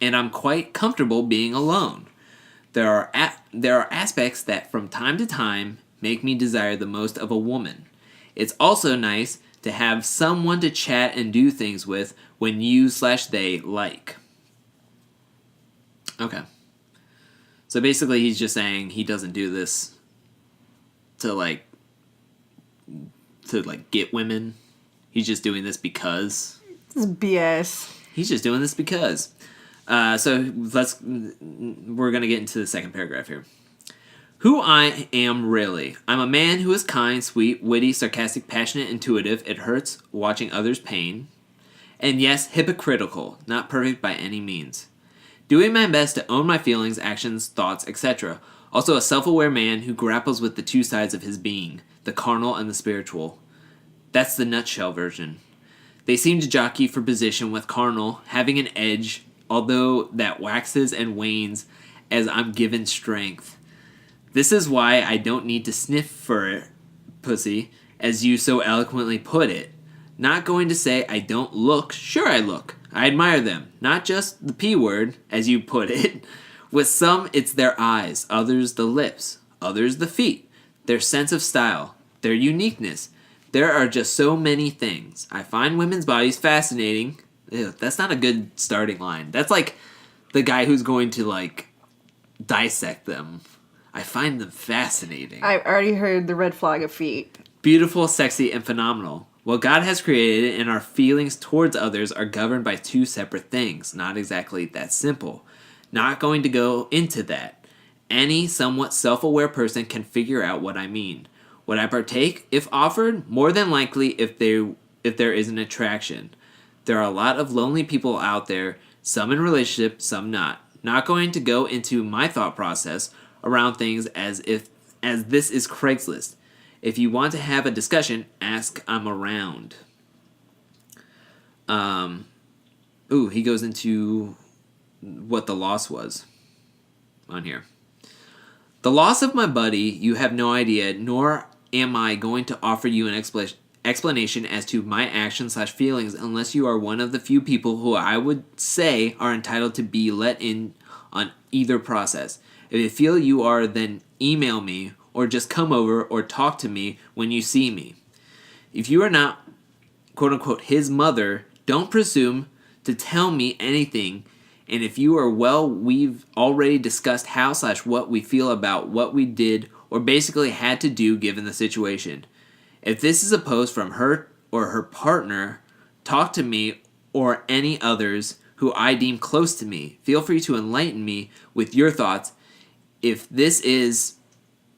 Speaker 1: and I'm quite comfortable being alone. There are aspects that from time to time make me desire the most of a woman. It's also nice to have someone to chat and do things with when you/they like. Okay. So basically he's just saying he doesn't do this to get women. He's just doing this because.
Speaker 2: This is BS.
Speaker 1: He's just doing this because. So we're going to get into the second paragraph here. Who I am really. I'm a man who is kind, sweet, witty, sarcastic, passionate, intuitive. It hurts watching others' pain. And yes, hypocritical, not perfect by any means. Doing my best to own my feelings, actions, thoughts, etc. Also a self-aware man who grapples with the two sides of his being, the carnal and the spiritual. That's the nutshell version. They seem to jockey for position with carnal, having an edge, although that waxes and wanes as I'm given strength. This is why I don't need to sniff for pussy, as you so eloquently put it. Not going to say I don't look. Sure I look. I admire them. Not just the P word, as you put it. With some, it's their eyes. Others, the lips. Others, the feet. Their sense of style. Their uniqueness. There are just so many things. I find women's bodies fascinating. Ew, that's not a good starting line. That's like the guy who's going to, dissect them. I find them fascinating.
Speaker 2: I already heard the red flag of feet.
Speaker 1: Beautiful, sexy, and phenomenal. What God has created and our feelings towards others are governed by two separate things. Not exactly that simple. Not going to go into that. Any somewhat self-aware person can figure out what I mean. Would I partake if offered? More than likely if there is an attraction. There are a lot of lonely people out there, some in relationship, some not. Not going to go into my thought process around things as this is Craigslist. If you want to have a discussion, ask. I'm around. He goes into what the loss was on here. The loss of my buddy, you have no idea, nor am I going to offer you an explanation as to my actions / feelings unless you are one of the few people who I would say are entitled to be let in on either process. If you feel you are, then email me or just come over or talk to me when you see me. If you are not, quote-unquote, his mother, don't presume to tell me anything. And if you are, well, we've already discussed how / what we feel about what we did or basically had to do given the situation. If this is a post from her or her partner, talk to me or any others who I deem close to me. Feel free to enlighten me with your thoughts. If this is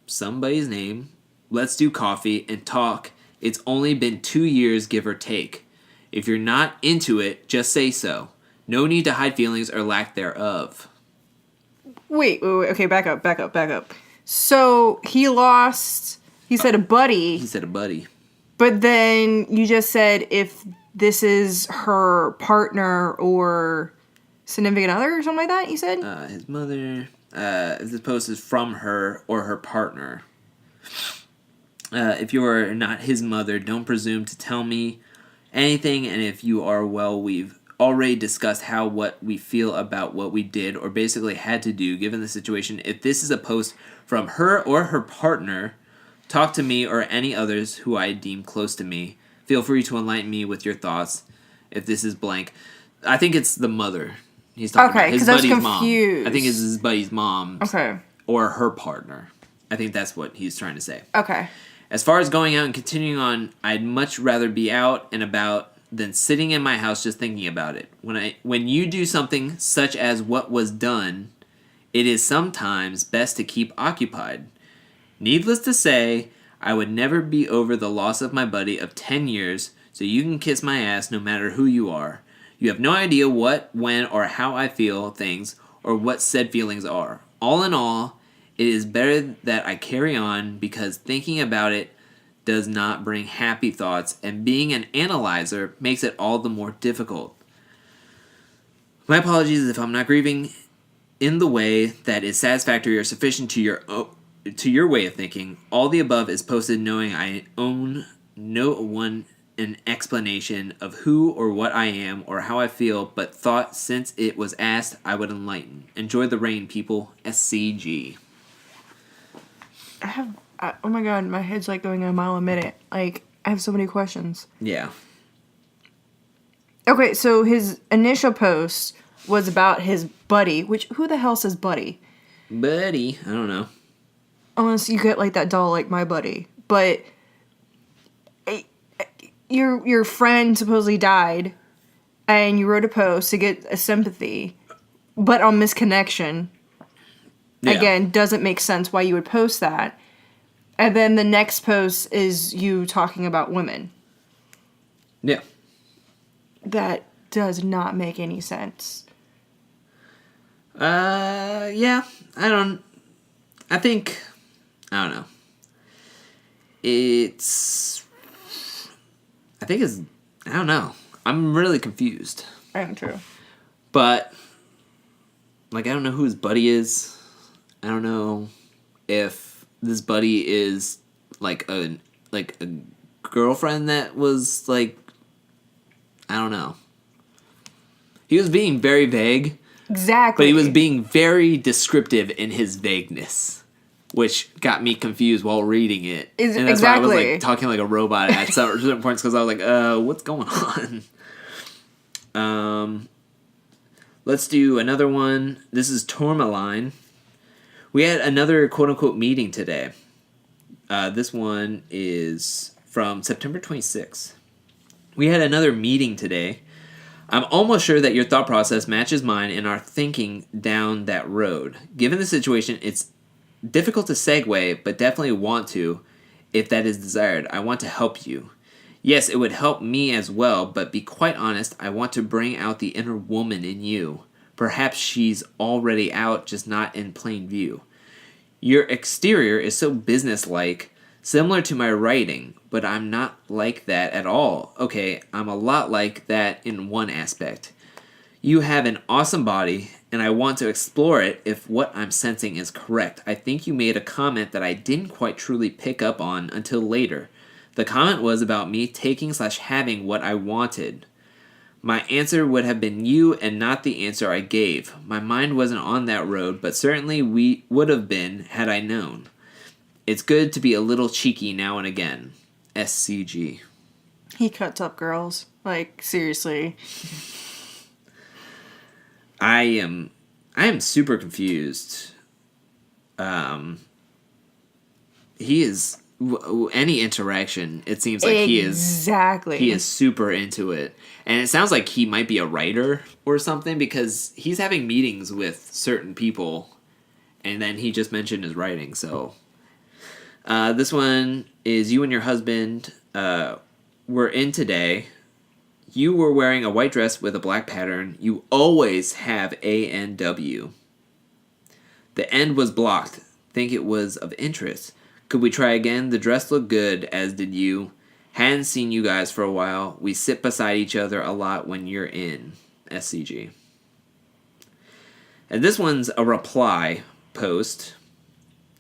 Speaker 1: somebody's name, let's do coffee and talk It's only been 2 years, give or take. If you're not into it, just say so. No need to hide feelings or lack thereof.
Speaker 2: Wait. Okay, back up. So he said a buddy.
Speaker 1: He said a buddy.
Speaker 2: But then you just said if this is her partner or significant other or something like that, you said?
Speaker 1: His mother. This post is from her or her partner. If you are not his mother, don't presume to tell me anything. And if you are, well, we've already discussed what we feel about what we did or basically had to do given the situation. If this is a post from her or her partner, talk to me or any others who I deem close to me. Feel free to enlighten me with your thoughts. If this is blank, I think it's the mother. He's talking about his buddy's mom. I think it's his buddy's mom.
Speaker 2: Okay.
Speaker 1: Or her partner. I think that's what he's trying to say.
Speaker 2: Okay.
Speaker 1: As far as going out and continuing on, I'd much rather be out and about than sitting in my house just thinking about it. When you do something such as what was done, it is sometimes best to keep occupied. Needless to say, I would never be over the loss of my buddy of 10 years, so you can kiss my ass no matter who you are. You have no idea what, when, or how I feel things, or what said feelings are. All in all, it is better that I carry on because thinking about it does not bring happy thoughts, and being an analyzer makes it all the more difficult. My apologies if I'm not grieving in the way that is satisfactory or sufficient to your way of thinking. All the above is posted knowing I own no one an explanation of who or what I am or how I feel, but thought since it was asked, I would enlighten. Enjoy the rain, people. SCG.
Speaker 2: Oh my god, my head's like going a mile a minute. Like, I have so many questions.
Speaker 1: Yeah.
Speaker 2: Okay, so his initial post was about his buddy, who the hell says buddy?
Speaker 1: Buddy? I don't know.
Speaker 2: Unless you get like that doll like my buddy. But your friend supposedly died, and you wrote a post to get a sympathy, but on Missed Connection. Yeah. Again, doesn't make sense why you would post that. And then the next post is you talking about women.
Speaker 1: Yeah.
Speaker 2: That does not make any sense.
Speaker 1: Yeah. I don't know. I don't know. I'm really confused.
Speaker 2: I am too.
Speaker 1: But, like, I don't know who his buddy is. I don't know if this buddy is, like a girlfriend that was, like, I don't know. He was being very vague.
Speaker 2: Exactly.
Speaker 1: But he was being very descriptive in his vagueness, which got me confused while reading it. And that's why I was like talking like a robot at certain points because I was like, what's going on? Let's do another one. This is Tourmaline. We had another quote-unquote meeting today. This one is from September 26th. We had another meeting today. I'm almost sure that your thought process matches mine in our thinking down that road. Given the situation, it's difficult to segue, but definitely want to, if that is desired. I want to help you. Yes, it would help me as well, but be quite honest, I want to bring out the inner woman in you. Perhaps she's already out, just not in plain view. Your exterior is so businesslike, similar to my writing, but I'm not like that at all. Okay, I'm a lot like that in one aspect. You have an awesome body, and I want to explore it if what I'm sensing is correct. I think you made a comment that I didn't quite truly pick up on until later. The comment was about me taking/having what I wanted. My answer would have been you and not the answer I gave. My mind wasn't on that road, but certainly we would have been had I known. It's good to be a little cheeky now and again. SCG.
Speaker 2: He cuts up girls. Like, seriously.
Speaker 1: I am super confused. He is any interaction. It seems like he is super into it, and it sounds like he might be a writer or something because he's having meetings with certain people, and then he just mentioned his writing. So, this one is you and your husband. were in today. You were wearing a white dress with a black pattern. You always have ANW. The end was blocked. Think it was of interest. Could we try again? The dress looked good, as did you. Hadn't seen you guys for a while. We sit beside each other a lot when you're in. SCG. And this one's a reply post.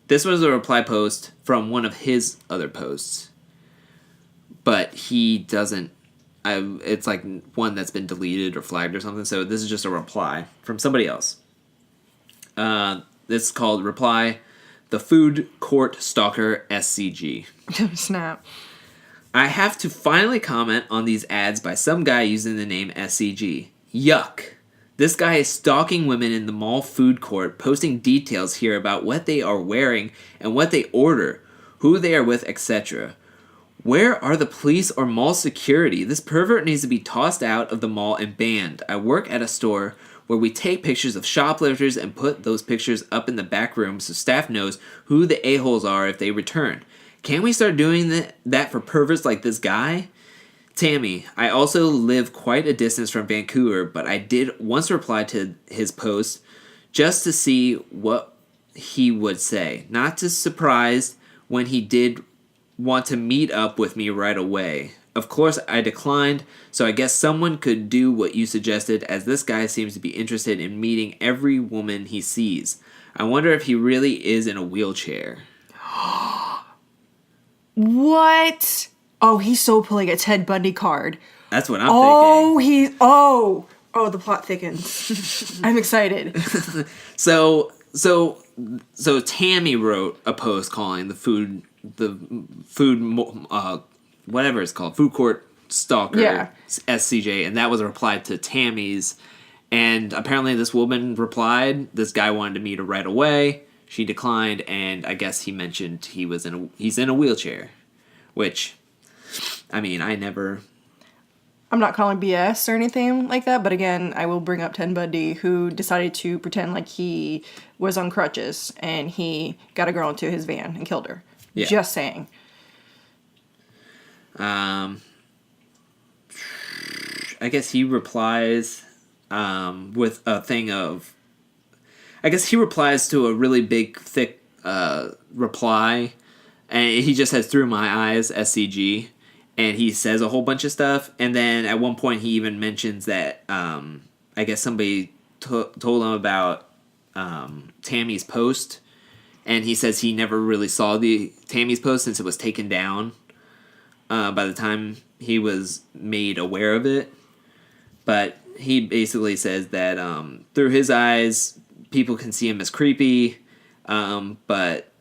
Speaker 1: This was a reply post from one of his other posts. But he doesn't... it's like one that's been deleted or flagged or something. So this is just a reply from somebody else. This is called Reply, the Food Court Stalker SCG.
Speaker 2: Snap.
Speaker 1: I have to finally comment on these ads by some guy using the name SCG. Yuck. This guy is stalking women in the mall food court, posting details here about what they are wearing and what they order, who they are with, etc. Where are the police or mall security? This pervert needs to be tossed out of the mall and banned. I work at a store where we take pictures of shoplifters and put those pictures up in the back room so staff knows who the a-holes are if they return. Can't we start doing that for perverts like this guy? Tammy, I also live quite a distance from Vancouver, but I did once reply to his post just to see what he would say. Not too surprised when he did want to meet up with me right away. Of course, I declined, so I guess someone could do what you suggested, as this guy seems to be interested in meeting every woman he sees. I wonder if he really is in a wheelchair.
Speaker 2: What? Oh, he's so pulling a Ted Bundy card.
Speaker 1: That's what I'm thinking.
Speaker 2: Oh, the plot thickens. I'm excited.
Speaker 1: So Tammy wrote a post calling the food whatever it's called, food court stalker, SCJ, and that was a reply to Tammy's. And apparently this woman replied. This guy wanted to meet her right away. She declined, and I guess he mentioned he's in a wheelchair, which, I mean, I'm
Speaker 2: not calling BS or anything like that, but again, I will bring up Ted Bundy, who decided to pretend like he was on crutches, and he got a girl into his van and killed her. Yeah. Just saying.
Speaker 1: I guess he replies with a thing of... I guess he replies to a really big, thick reply, and he just says, through my eyes, SCG, and he says a whole bunch of stuff, and then at one point he even mentions that I guess somebody told him about Tammy's post, and he says he never really saw Tammy's post since it was taken down by the time he was made aware of it. But he basically says that through his eyes, people can see him as creepy, but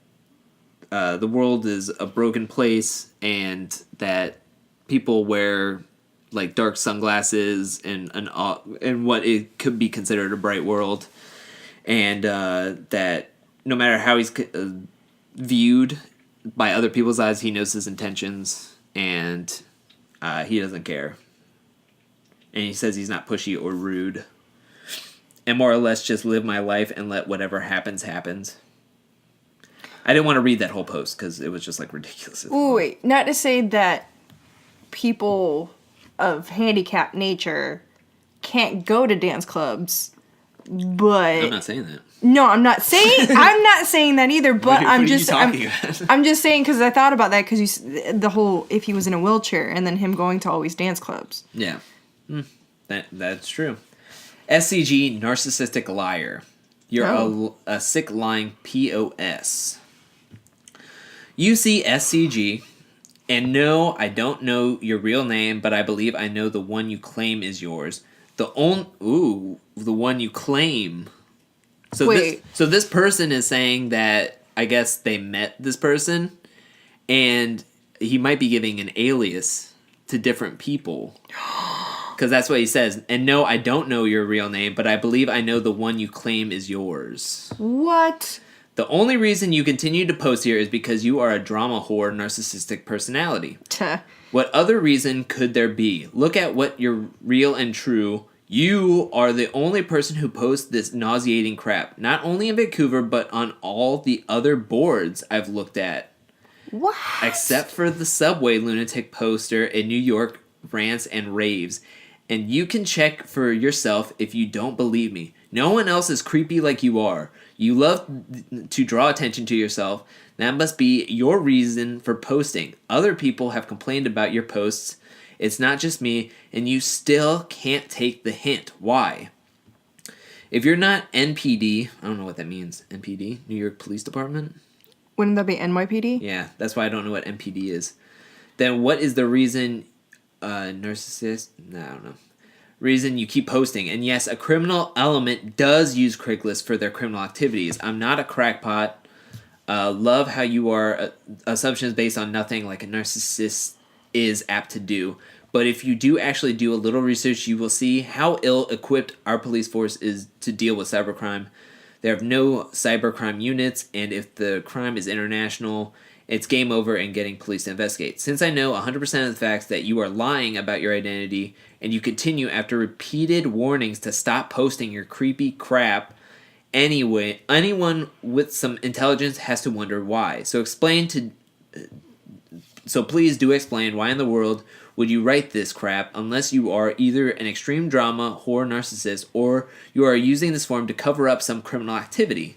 Speaker 1: the world is a broken place, and that people wear like dark sunglasses and what it could be considered a bright world, and that no matter how he's viewed by other people's eyes, he knows his intentions, and he doesn't care. And he says he's not pushy or rude, and more or less just live my life and let whatever happens. I didn't want to read that whole post because it was just like ridiculous.
Speaker 2: Ooh, wait, not to say that people of handicapped nature can't go to dance clubs, but
Speaker 1: I'm not saying that.
Speaker 2: No, I'm not saying that either. But I'm just saying because I thought about that because the whole if he was in a wheelchair and then him going to all these dance clubs.
Speaker 1: Yeah, that's true. SCG, narcissistic liar. You're a sick lying POS. You see SCG, and no, I don't know your real name, but I believe I know the one you claim is yours. The one you claim. So
Speaker 2: wait.
Speaker 1: This person is saying that I guess they met this person, and he might be giving an alias to different people. Because that's what he says. And no, I don't know your real name, but I believe I know the one you claim is yours.
Speaker 2: What?
Speaker 1: The only reason you continue to post here is because you are a drama whore narcissistic personality. What other reason could there be? Look at what you're real and true. You are the only person who posts this nauseating crap. Not only in Vancouver, but on all the other boards I've looked at.
Speaker 2: What?
Speaker 1: Except for the subway lunatic poster in New York rants and raves. And you can check for yourself if you don't believe me. No one else is creepy like you are. You love to draw attention to yourself. That must be your reason for posting. Other people have complained about your posts. It's not just me, and you still can't take the hint. Why? If you're not NPD, I don't know what that means. NPD? New York Police Department?
Speaker 2: Wouldn't that be NYPD?
Speaker 1: Yeah, that's why I don't know what NPD is. Then what is the reason, narcissist? No, I don't know. Reason you keep posting. And yes, a criminal element does use Craigslist for their criminal activities. I'm not a crackpot. Love how you are assumptions based on nothing like a narcissist is apt to do. But if you do actually do a little research, you will see how ill-equipped our police force is to deal with cybercrime. They have no cybercrime units, and if the crime is international, it's game over and getting police to investigate. Since I know 100% of the facts that you are lying about your identity, and you continue after repeated warnings to stop posting your creepy crap, anyway, anyone with some intelligence has to wonder why. So please do explain why in the world would you write this crap unless you are either an extreme drama horror narcissist or you are using this form to cover up some criminal activity.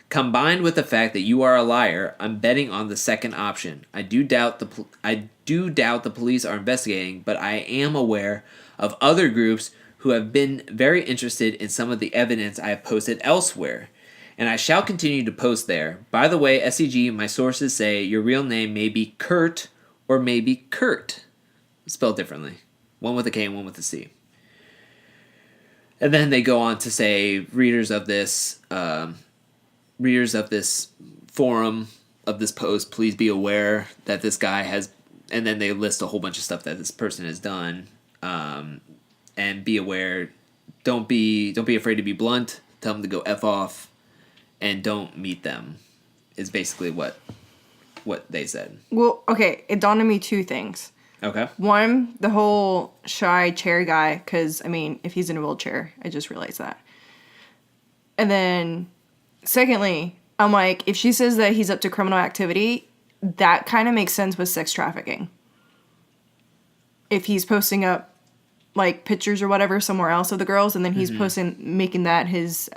Speaker 1: Combined with the fact that you are a liar, I'm betting on the second option. I do doubt the police are investigating, but I am aware of other groups who have been very interested in some of the evidence I have posted elsewhere. And I shall continue to post there. By the way, SCG, my sources say your real name may be Kurt or maybe Kurt. Spelled differently. One with a K and one with a C. And then they go on to say, readers of this forum, of this post, please be aware that this guy has, and then they list a whole bunch of stuff that this person has done. And be aware, don't be afraid to be blunt, tell them to go F off, and don't meet them, is basically what they said.
Speaker 2: Well, okay, it dawned on me two things.
Speaker 1: Okay.
Speaker 2: One, the whole shy chair guy, because, I mean, if he's in a wheelchair, I just realized that. And then, secondly, I'm like, if she says that he's up to criminal activity, that kind of makes sense with sex trafficking. If he's posting up, like, pictures or whatever somewhere else of the girls, and then he's making that his,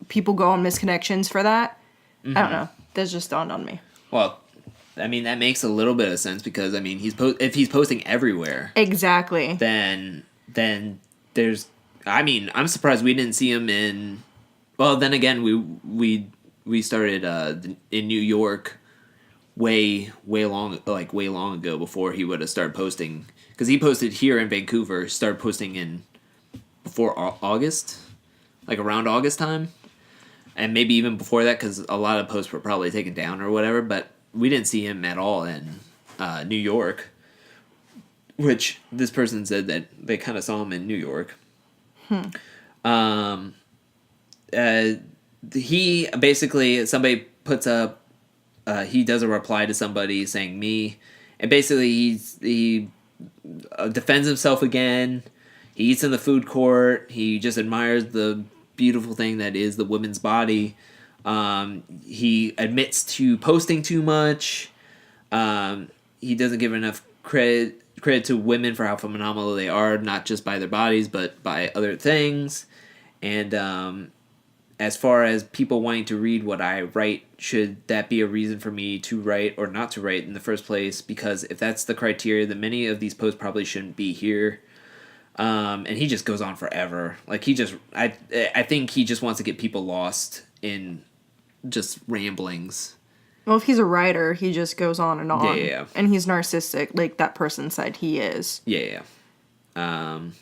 Speaker 2: people go on missed connections for that. I don't know. That just dawned on me.
Speaker 1: Well, I mean, that makes a little bit of sense because, I mean, if he's posting everywhere. Exactly. Then there's, I mean, I'm surprised we didn't see him in, well, then again, we started in New York way long ago before he would have started posting, because he posted here in Vancouver, started posting before August, like around August time, and maybe even before that, because a lot of posts were probably taken down or whatever, but we didn't see him at all in New York, which this person said that they kind of saw him in New York. He basically, somebody puts up, he does a reply to somebody saying me, and basically he defends himself again. He eats in the food court. He just admires the beautiful thing that is the woman's body. He admits to posting too much. He doesn't give enough credit to women for how phenomenal they are, not just by their bodies, but by other things. And as far as people wanting to read what I write, should that be a reason for me to write or not to write in the first place? Because if that's the criteria, then many of these posts probably shouldn't be here. And he just goes on forever. Like, I think he just wants to get people lost in just ramblings.
Speaker 2: Well, if he's a writer, he just goes on and on.
Speaker 1: Yeah.
Speaker 2: And he's narcissistic, like that person said he is.
Speaker 1: Yeah. And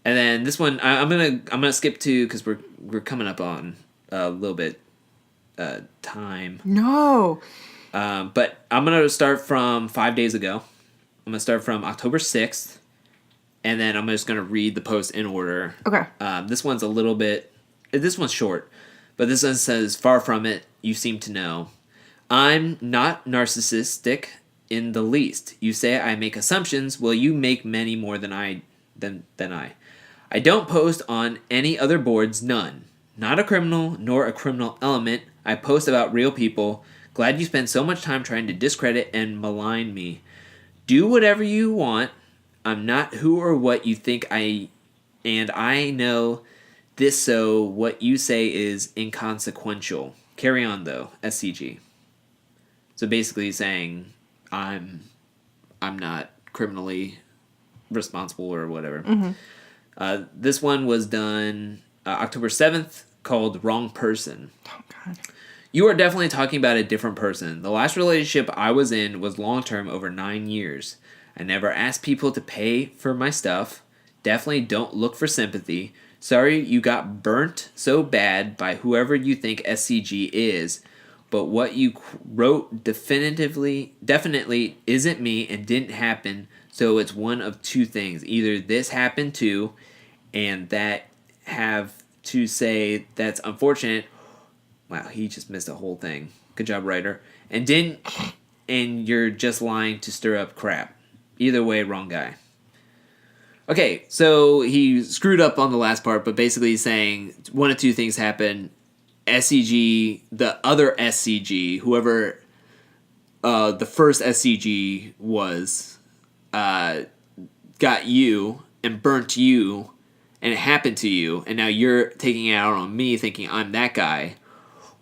Speaker 1: then this one, I'm gonna skip to, because we're coming up on a little bit time.
Speaker 2: No.
Speaker 1: But I'm gonna start from 5 days ago. I'm gonna start from October 6th. And then I'm just going to read the post in order.
Speaker 2: Okay.
Speaker 1: This one's short. But this one says, far from it, you seem to know. I'm not narcissistic in the least. You say I make assumptions. Well, you make many more than I. I don't post on any other boards, none. Not a criminal, nor a criminal element. I post about real people. Glad you spent so much time trying to discredit and malign me. Do whatever you want. I'm not who or what you think I... And I know this, so what you say is inconsequential. Carry on, though. SCG. So basically saying, I'm not criminally responsible or whatever.
Speaker 2: Mm-hmm.
Speaker 1: This one was done October 7th, called Wrong Person.
Speaker 2: Oh, God.
Speaker 1: You are definitely talking about a different person. The last relationship I was in was long-term, over 9 years. I never asked people to pay for my stuff. Definitely don't look for sympathy. Sorry you got burnt so bad by whoever you think SCG is, but what you wrote definitely isn't me and didn't happen, so it's one of two things. Either this happened too, and that have to say that's unfortunate. Wow, he just missed a whole thing. Good job, writer. And you're just lying to stir up crap. Either way, wrong guy. Okay, so he screwed up on the last part, but basically he's saying one of two things happened. SCG, the other SCG, whoever the first SCG was, got you and burnt you, and it happened to you, and now you're taking it out on me thinking I'm that guy.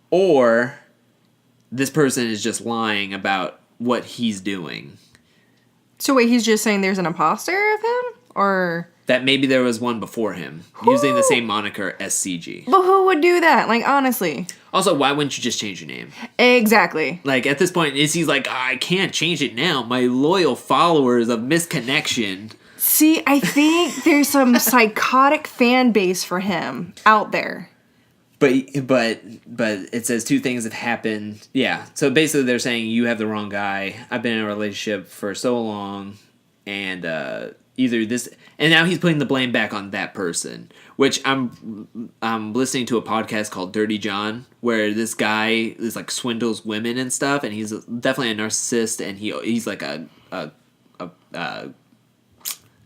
Speaker 1: Or this person is just lying about what he's doing.
Speaker 2: So wait, he's just saying there's an imposter of him? Or...
Speaker 1: That maybe there was one before him, using the same moniker, SCG.
Speaker 2: But who would do that? Like, honestly.
Speaker 1: Also, why wouldn't you just change your name?
Speaker 2: Exactly.
Speaker 1: Like, at this point, he's like, I can't change it now. My loyal followers of Missed Connection.
Speaker 2: See, I think there's some psychotic fan base for him out there.
Speaker 1: But it says two things have happened. Yeah, so basically they're saying you have the wrong guy. I've been in a relationship for so long, and either this... And now he's putting the blame back on that person, which I'm listening to a podcast called Dirty John, where this guy is like swindles women and stuff, and he's definitely a narcissist, and he's like a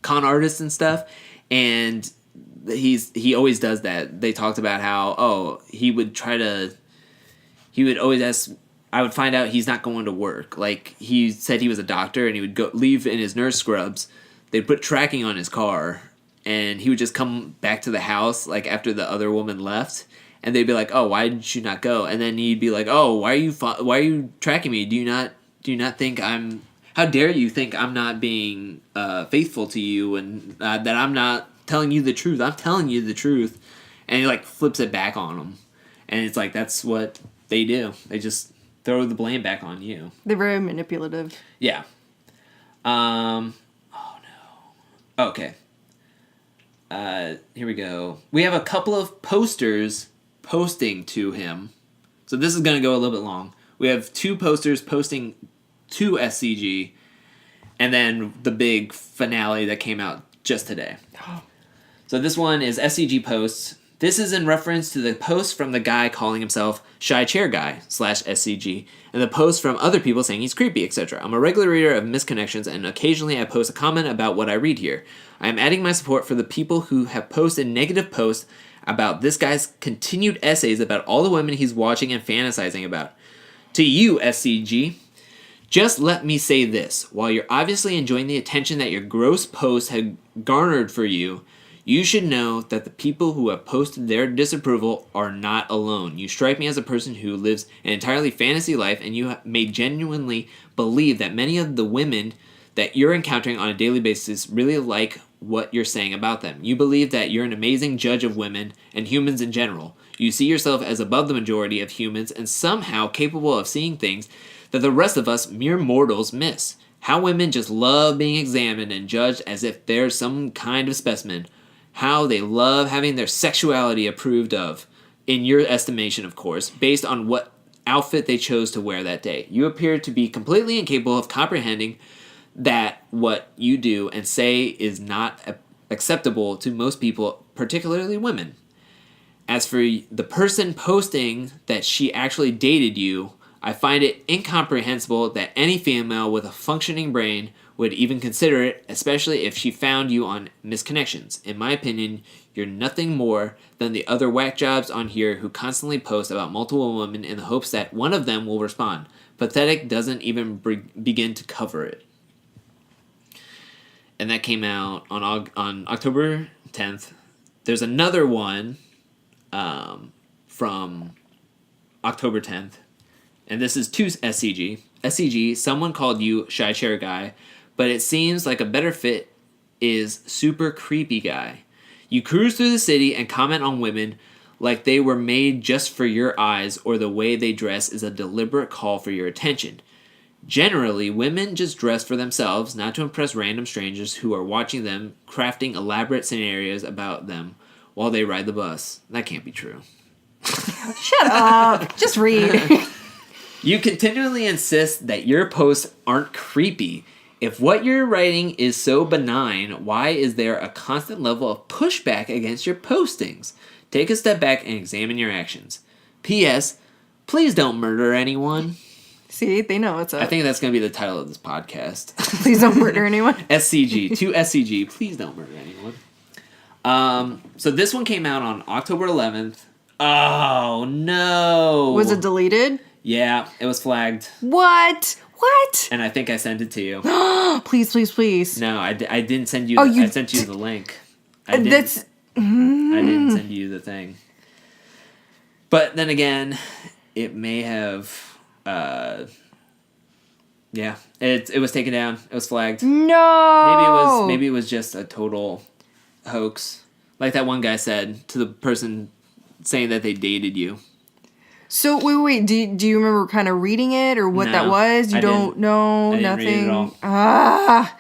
Speaker 1: con artist and stuff, and he always does that. They talked about how he would always ask. I would find out he's not going to work. Like, he said he was a doctor, and he would leave in his nurse scrubs. They'd put tracking on his car, and he would just come back to the house, like, after the other woman left, and they'd be like, "Oh, why did you not go?" And then he'd be like, "Oh, why are you tracking me? Do you not think I'm? How dare you think I'm not being faithful to you, and that I'm not telling you the truth? I'm telling you the truth." And he like flips it back on him, and it's like that's what they do. They just throw the blame back on you.
Speaker 2: They're very manipulative.
Speaker 1: Yeah. Okay. Here we go. We have a couple of posters posting to him. So this is going to go a little bit long. We have 2 posters posting to SCG, and then the big finale that came out just today.
Speaker 2: Oh.
Speaker 1: So this one is SCG posts. This is in reference to the post from the guy calling himself Shy Chair Guy /SCG, and the post from other people saying he's creepy, etc. I'm a regular reader of Missed Connections, and occasionally I post a comment about what I read here. I am adding my support for the people who have posted negative posts about this guy's continued essays about all the women he's watching and fantasizing about. To you, SCG, just let me say this. While you're obviously enjoying the attention that your gross posts have garnered for you, you should know that the people who have posted their disapproval are not alone. You strike me as a person who lives an entirely fantasy life, and you may genuinely believe that many of the women that you're encountering on a daily basis really like what you're saying about them. You believe that you're an amazing judge of women and humans in general. You see yourself as above the majority of humans and somehow capable of seeing things that the rest of us mere mortals miss. How women just love being examined and judged as if they're some kind of specimen. How they love having their sexuality approved of, in your estimation, of course, based on what outfit they chose to wear that day. You appear to be completely incapable of comprehending that what you do and say is not acceptable to most people, particularly women. As for the person posting that she actually dated you, I find it incomprehensible that any female with a functioning brain would even consider it, especially if she found you on Missed Connections. In my opinion, you're nothing more than the other whack jobs on here who constantly post about multiple women in the hopes that one of them will respond. Pathetic doesn't even begin to cover it. And that came out on October 10th. There's another one from October 10th. And this is to SCG. SCG, someone called you Shy Chair Guy, but it seems like a better fit is Super Creepy Guy. You cruise through the city and comment on women like they were made just for your eyes, or the way they dress is a deliberate call for your attention. Generally, women just dress for themselves, not to impress random strangers who are watching them, crafting elaborate scenarios about them while they ride the bus. That can't be true.
Speaker 2: Shut up. Just read.
Speaker 1: You continually insist that your posts aren't creepy. If what you're writing is so benign, why is there a constant level of pushback against your postings? Take a step back and examine your actions. P.S. Please don't murder anyone.
Speaker 2: See, they know what's up.
Speaker 1: I think that's going to be the title of this podcast.
Speaker 2: Please don't murder anyone.
Speaker 1: SCG. To SCG. Please don't murder anyone. So this one came out on October 11th. Oh, no.
Speaker 2: Was it deleted?
Speaker 1: Yeah, it was flagged.
Speaker 2: What?
Speaker 1: And I think I sent it to you.
Speaker 2: Please, please, please.
Speaker 1: No, I didn't send you. I sent you the link. I didn't send you the thing. But then again, it may have. Yeah, it was taken down. It was flagged.
Speaker 2: No.
Speaker 1: Maybe it was just a total hoax, like that one guy said to the person saying that they dated you.
Speaker 2: So wait. Do you remember kind of reading it or what that was? You don't know nothing.
Speaker 1: Read it at all.
Speaker 2: Ah.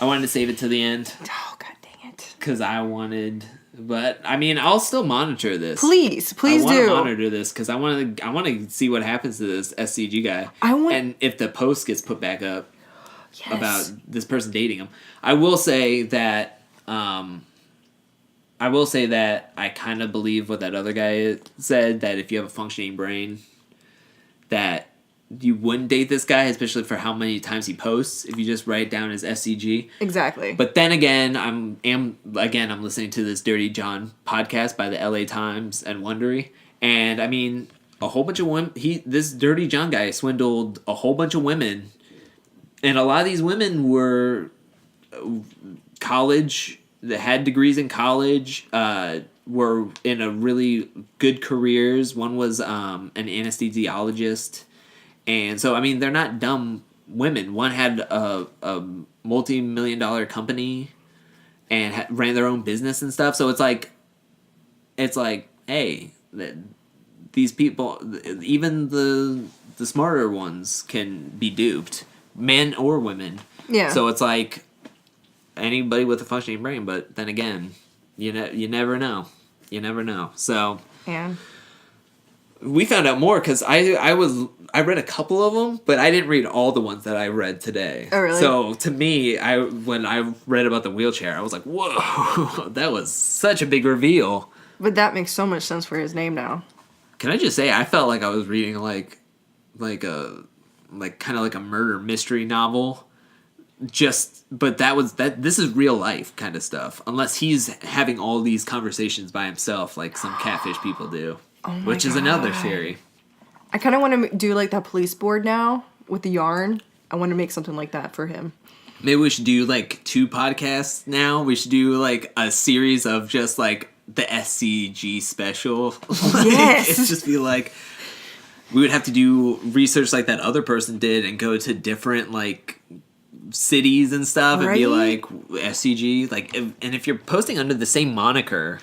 Speaker 1: I wanted to save it to the end.
Speaker 2: Oh, god dang it.
Speaker 1: Because I wanted, but I mean, I'll still monitor this.
Speaker 2: Please do.
Speaker 1: I want to monitor this because I want to see what happens to this SCG guy. And if the post gets put back up about this person dating him, I will say that. I kind of believe what that other guy said, that if you have a functioning brain, that you wouldn't date this guy, especially for how many times he posts, if you just write it down as SCG. Exactly. But then again, I'm listening to this Dirty John podcast by the LA Times and Wondery, and I mean, a whole bunch of women, this Dirty John guy swindled a whole bunch of women, and a lot of these women were college, that had degrees in college, were in a really good careers. One was an anesthesiologist. And so, I mean, they're not dumb women. One had a multi-million-dollar company and ran their own business and stuff. So it's like, hey, these people, even the smarter ones can be duped, men or women. Yeah. So it's like anybody with a functioning brain, but then again, you never know. You never know. So yeah. We found out more because I read a couple of them, but I didn't read all the ones that I read today. Oh, really? So to me, when I read about the wheelchair, I was like, whoa, that was such a big reveal.
Speaker 2: But that makes so much sense for his name now.
Speaker 1: Can I just say, I felt like I was reading like kind of like a murder mystery novel. But this is real life kind of stuff. Unless he's having all these conversations by himself, like some catfish people do. Oh my which is another theory.
Speaker 2: I kind of want to do like that police board now with the yarn. I want to make something like that for him.
Speaker 1: Maybe we should do like 2 podcasts now. We should do like a series of just like the SCG special. Yes. It's just be like, we would have to do research like that other person did and go to different like cities and stuff and be like SCG. Like, and if you're posting under the same moniker,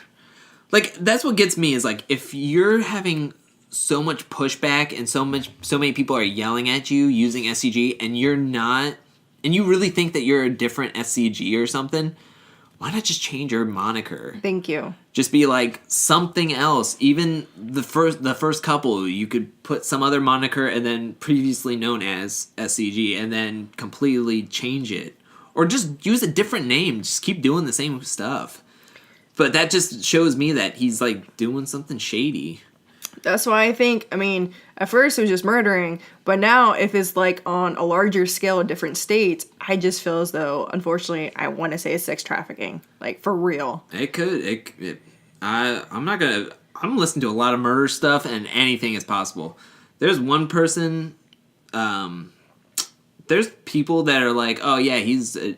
Speaker 1: like that's what gets me is like if you're having so much pushback and so many people are yelling at you using SCG and you're not, and you really think that you're a different SCG or something, why not just change your moniker?
Speaker 2: Thank you.
Speaker 1: Just be like something else. Even the first couple, you could put some other moniker and then previously known as SCG and then completely change it. Or just use a different name. Just keep doing the same stuff. But that just shows me that he's like doing something shady.
Speaker 2: That's why I think, I mean, at first it was just murdering, but now if it's like on a larger scale in different states, I just feel as though, unfortunately, I want to say it's sex trafficking. Like, for real.
Speaker 1: It could. I'm listening to a lot of murder stuff and anything is possible. There's one person there's people that are like, oh yeah, he's that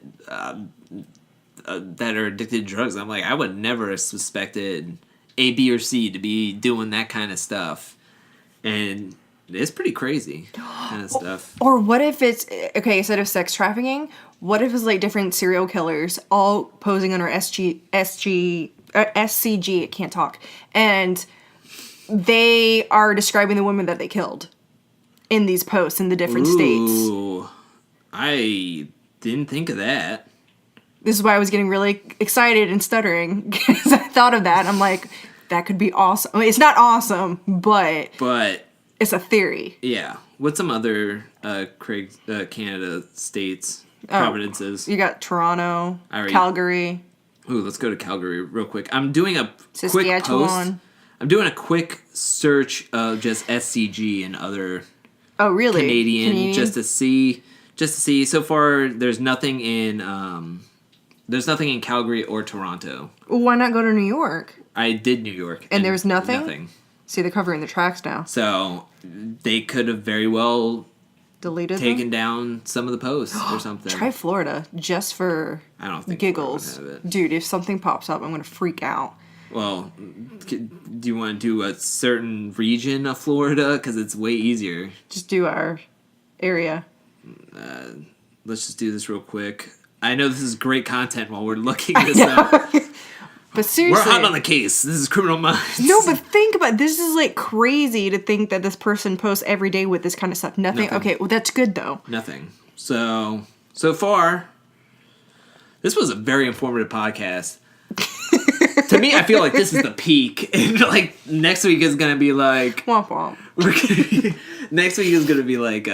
Speaker 1: are addicted to drugs. I'm like, I would never have suspected A, B, or C to be doing that kind of stuff, and it's pretty crazy kind of stuff.
Speaker 2: Or what if it's okay? Instead of sex trafficking, what if it's like different serial killers all posing under SCG? I can't talk, and they are describing the women that they killed in these posts in the different states.
Speaker 1: Ooh, I didn't think of that.
Speaker 2: This is why I was getting really excited and stuttering because I thought of that. And I'm like, that could be awesome. I mean, it's not awesome, but it's a theory.
Speaker 1: Yeah. What's some other Canada states, provinces?
Speaker 2: You got Toronto, Calgary.
Speaker 1: Ooh, let's go to Calgary real quick. I'm doing a quick post.
Speaker 2: Saskatchewan.
Speaker 1: I'm doing a quick search of just SCG and other
Speaker 2: Canadian,
Speaker 1: just to see. So far, there's nothing in Calgary or Toronto.
Speaker 2: Well, why not go to New York?
Speaker 1: I did New York,
Speaker 2: and there was nothing. See, they're covering the tracks now.
Speaker 1: So they could have very well taken down some of the posts or something.
Speaker 2: Try Florida just for
Speaker 1: I don't think
Speaker 2: giggles, dude. If something pops up, I'm gonna freak out.
Speaker 1: Well, do you want to do a certain region of Florida? Because it's way easier.
Speaker 2: Just do our area.
Speaker 1: Let's just do this real quick. I know this is great content while we're looking this up.
Speaker 2: But seriously.
Speaker 1: We're hot on the case. This is Criminal Minds.
Speaker 2: No, but think about it. This is like crazy to think that this person posts every day with this kind of stuff. Nothing. Okay, well, that's good though.
Speaker 1: Nothing. So far, this was a very informative podcast. To me, I feel like this is the peak. And like next week is going to be like...
Speaker 2: Womp womp.
Speaker 1: Next week is going to be like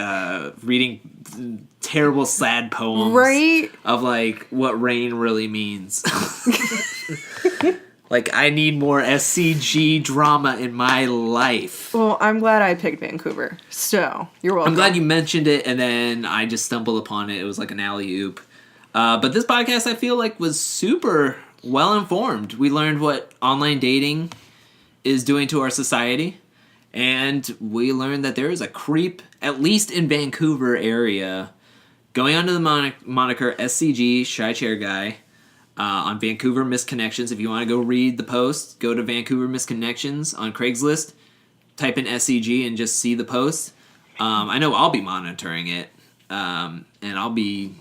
Speaker 1: reading terrible sad poems.
Speaker 2: Right?
Speaker 1: Of like what rain really means. Like I need more SCG drama in my life.
Speaker 2: Well, I'm glad I picked Vancouver. So, you're welcome.
Speaker 1: I'm glad you mentioned it and then I just stumbled upon it. It was like an alley-oop. But this podcast I feel like was super... well informed. We learned what online dating is doing to our society, and we learned that there is a creep, at least in Vancouver area, going under the moniker SCG, Shy Chair Guy, on Vancouver Missed Connections. If you want to go read the post, go to Vancouver Missed Connections on Craigslist, type in SCG and just see the post. I know I'll be monitoring it, and I'll be...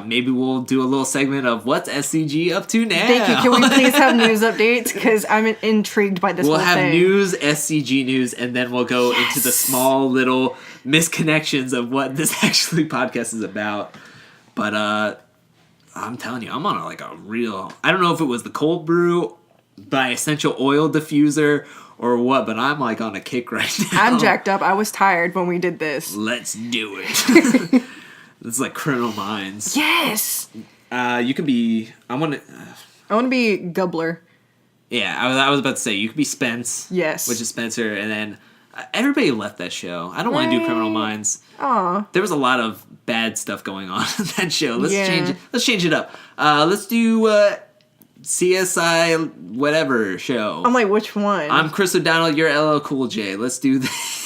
Speaker 1: maybe we'll do a little segment of what's SCG up to now.
Speaker 2: Thank you. Can we please have news updates? Because I'm intrigued by this whole thing.
Speaker 1: We'll have news, SCG news, and then we'll go into the small little misconnections of what this actually podcast is about. But I'm telling you, I'm on a real... I don't know if it was the cold brew by essential oil diffuser or what, but I'm like on a kick right now.
Speaker 2: I'm jacked up. I was tired when we did this.
Speaker 1: Let's do it. It's like Criminal Minds.
Speaker 2: Yes.
Speaker 1: You could be. I want
Speaker 2: to be Gubbler.
Speaker 1: Yeah, I was about to say you could be Spence.
Speaker 2: Yes.
Speaker 1: Which is Spencer, and then everybody left that show. I don't want to do Criminal Minds.
Speaker 2: Aw.
Speaker 1: There was a lot of bad stuff going on in that show. Let's change it. Let's change it up. Let's do CSI whatever show.
Speaker 2: I'm like, which one?
Speaker 1: I'm Chris O'Donnell. You're LL Cool J. Let's do this.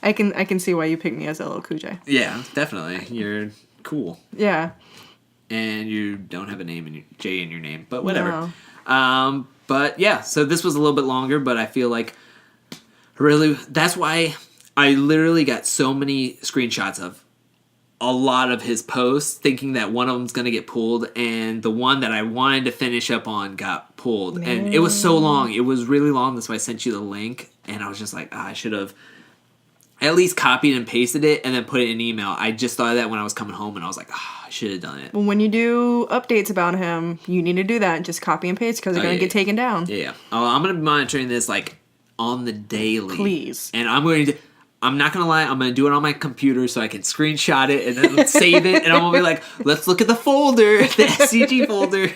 Speaker 2: I can see why you picked me as LL Cool J.
Speaker 1: Yeah, definitely. You're cool.
Speaker 2: Yeah.
Speaker 1: And you don't have a name J in your name, but whatever. No. But yeah, so this was a little bit longer, but I feel like really that's why I literally got so many screenshots of a lot of his posts, thinking that one of them's gonna get pulled, and the one that I wanted to finish up on got pulled, and it was so long. It was really long. That's why I sent you the link, and I was just like, I should have at least copied and pasted it and then put it in an email. I just thought of that when I was coming home, and I was like, I should have done it.
Speaker 2: Well, when you do updates about him, you need to do that and just copy and paste because they're going to get taken down.
Speaker 1: Yeah. I'm going to be monitoring this like on the daily.
Speaker 2: Please.
Speaker 1: And I'm not going to lie, I'm going to do it on my computer so I can screenshot it and then save it, and I'm going to be like, let's look at the folder, the SCG folder.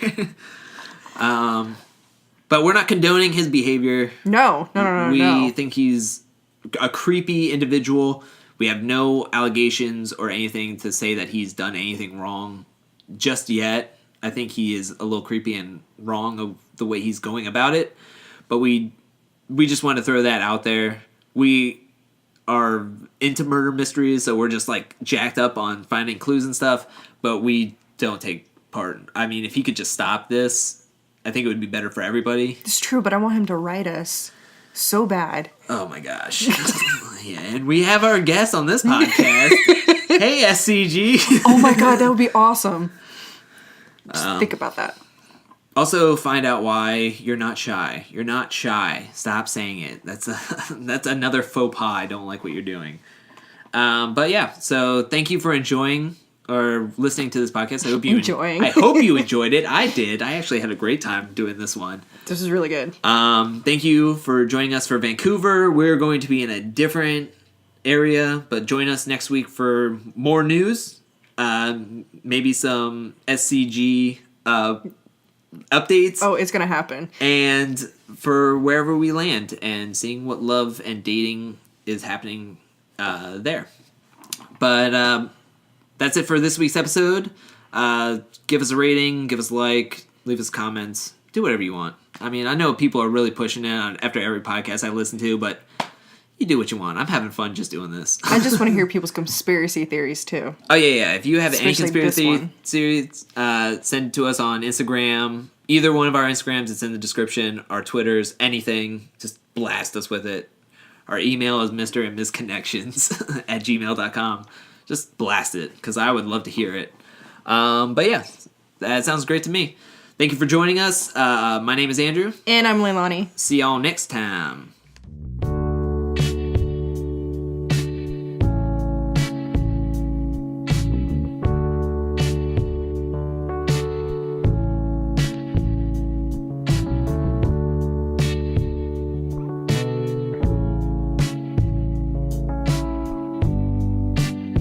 Speaker 1: But we're not condoning his behavior.
Speaker 2: No.
Speaker 1: We think he's a creepy individual. We have no allegations or anything to say that he's done anything wrong just yet. I think he is a little creepy and wrong of the way he's going about it. But we just want to throw that out there. We are into murder mysteries, so we're just like jacked up on finding clues and stuff, but we don't take part. I mean, if he could just stop this, I think it would be better for everybody.
Speaker 2: It's true, but I want him to write us so bad.
Speaker 1: Oh my gosh. Yeah, and we have our guest on this podcast. Hey, SCG.
Speaker 2: Oh my god, that would be awesome. Just think about that.
Speaker 1: Also, find out why you're not shy. You're not shy. Stop saying it. That's another faux pas. I don't like what you're doing. But yeah, so thank you for enjoying or listening to this podcast. I hope you I hope you enjoyed it. I did. I actually had a great time doing this one.
Speaker 2: This is really good.
Speaker 1: Thank you for joining us for Vancouver. We're going to be in a different area, but join us next week for more news. Maybe some SCG updates.
Speaker 2: Oh, it's gonna happen.
Speaker 1: And for wherever we land and seeing what love and dating is happening there. But that's it for this week's episode. Give us a rating, give us a like, leave us comments, do whatever you want. I mean, I know people are really pushing it on after every podcast I listen to, but you do what you want. I'm having fun just doing this.
Speaker 2: I just want to hear people's conspiracy theories too.
Speaker 1: Oh yeah. If you have any
Speaker 2: Especially
Speaker 1: conspiracy theories, send it to us on Instagram. Either one of our Instagrams, it's in the description. Our Twitters, anything, just blast us with it. Our email is Mr. and Miss Connections at gmail.com. Just blast it, because I would love to hear it. But yeah, that sounds great to me. Thank you for joining us. My name is Andrew.
Speaker 2: And I'm Leilani.
Speaker 1: See y'all next time.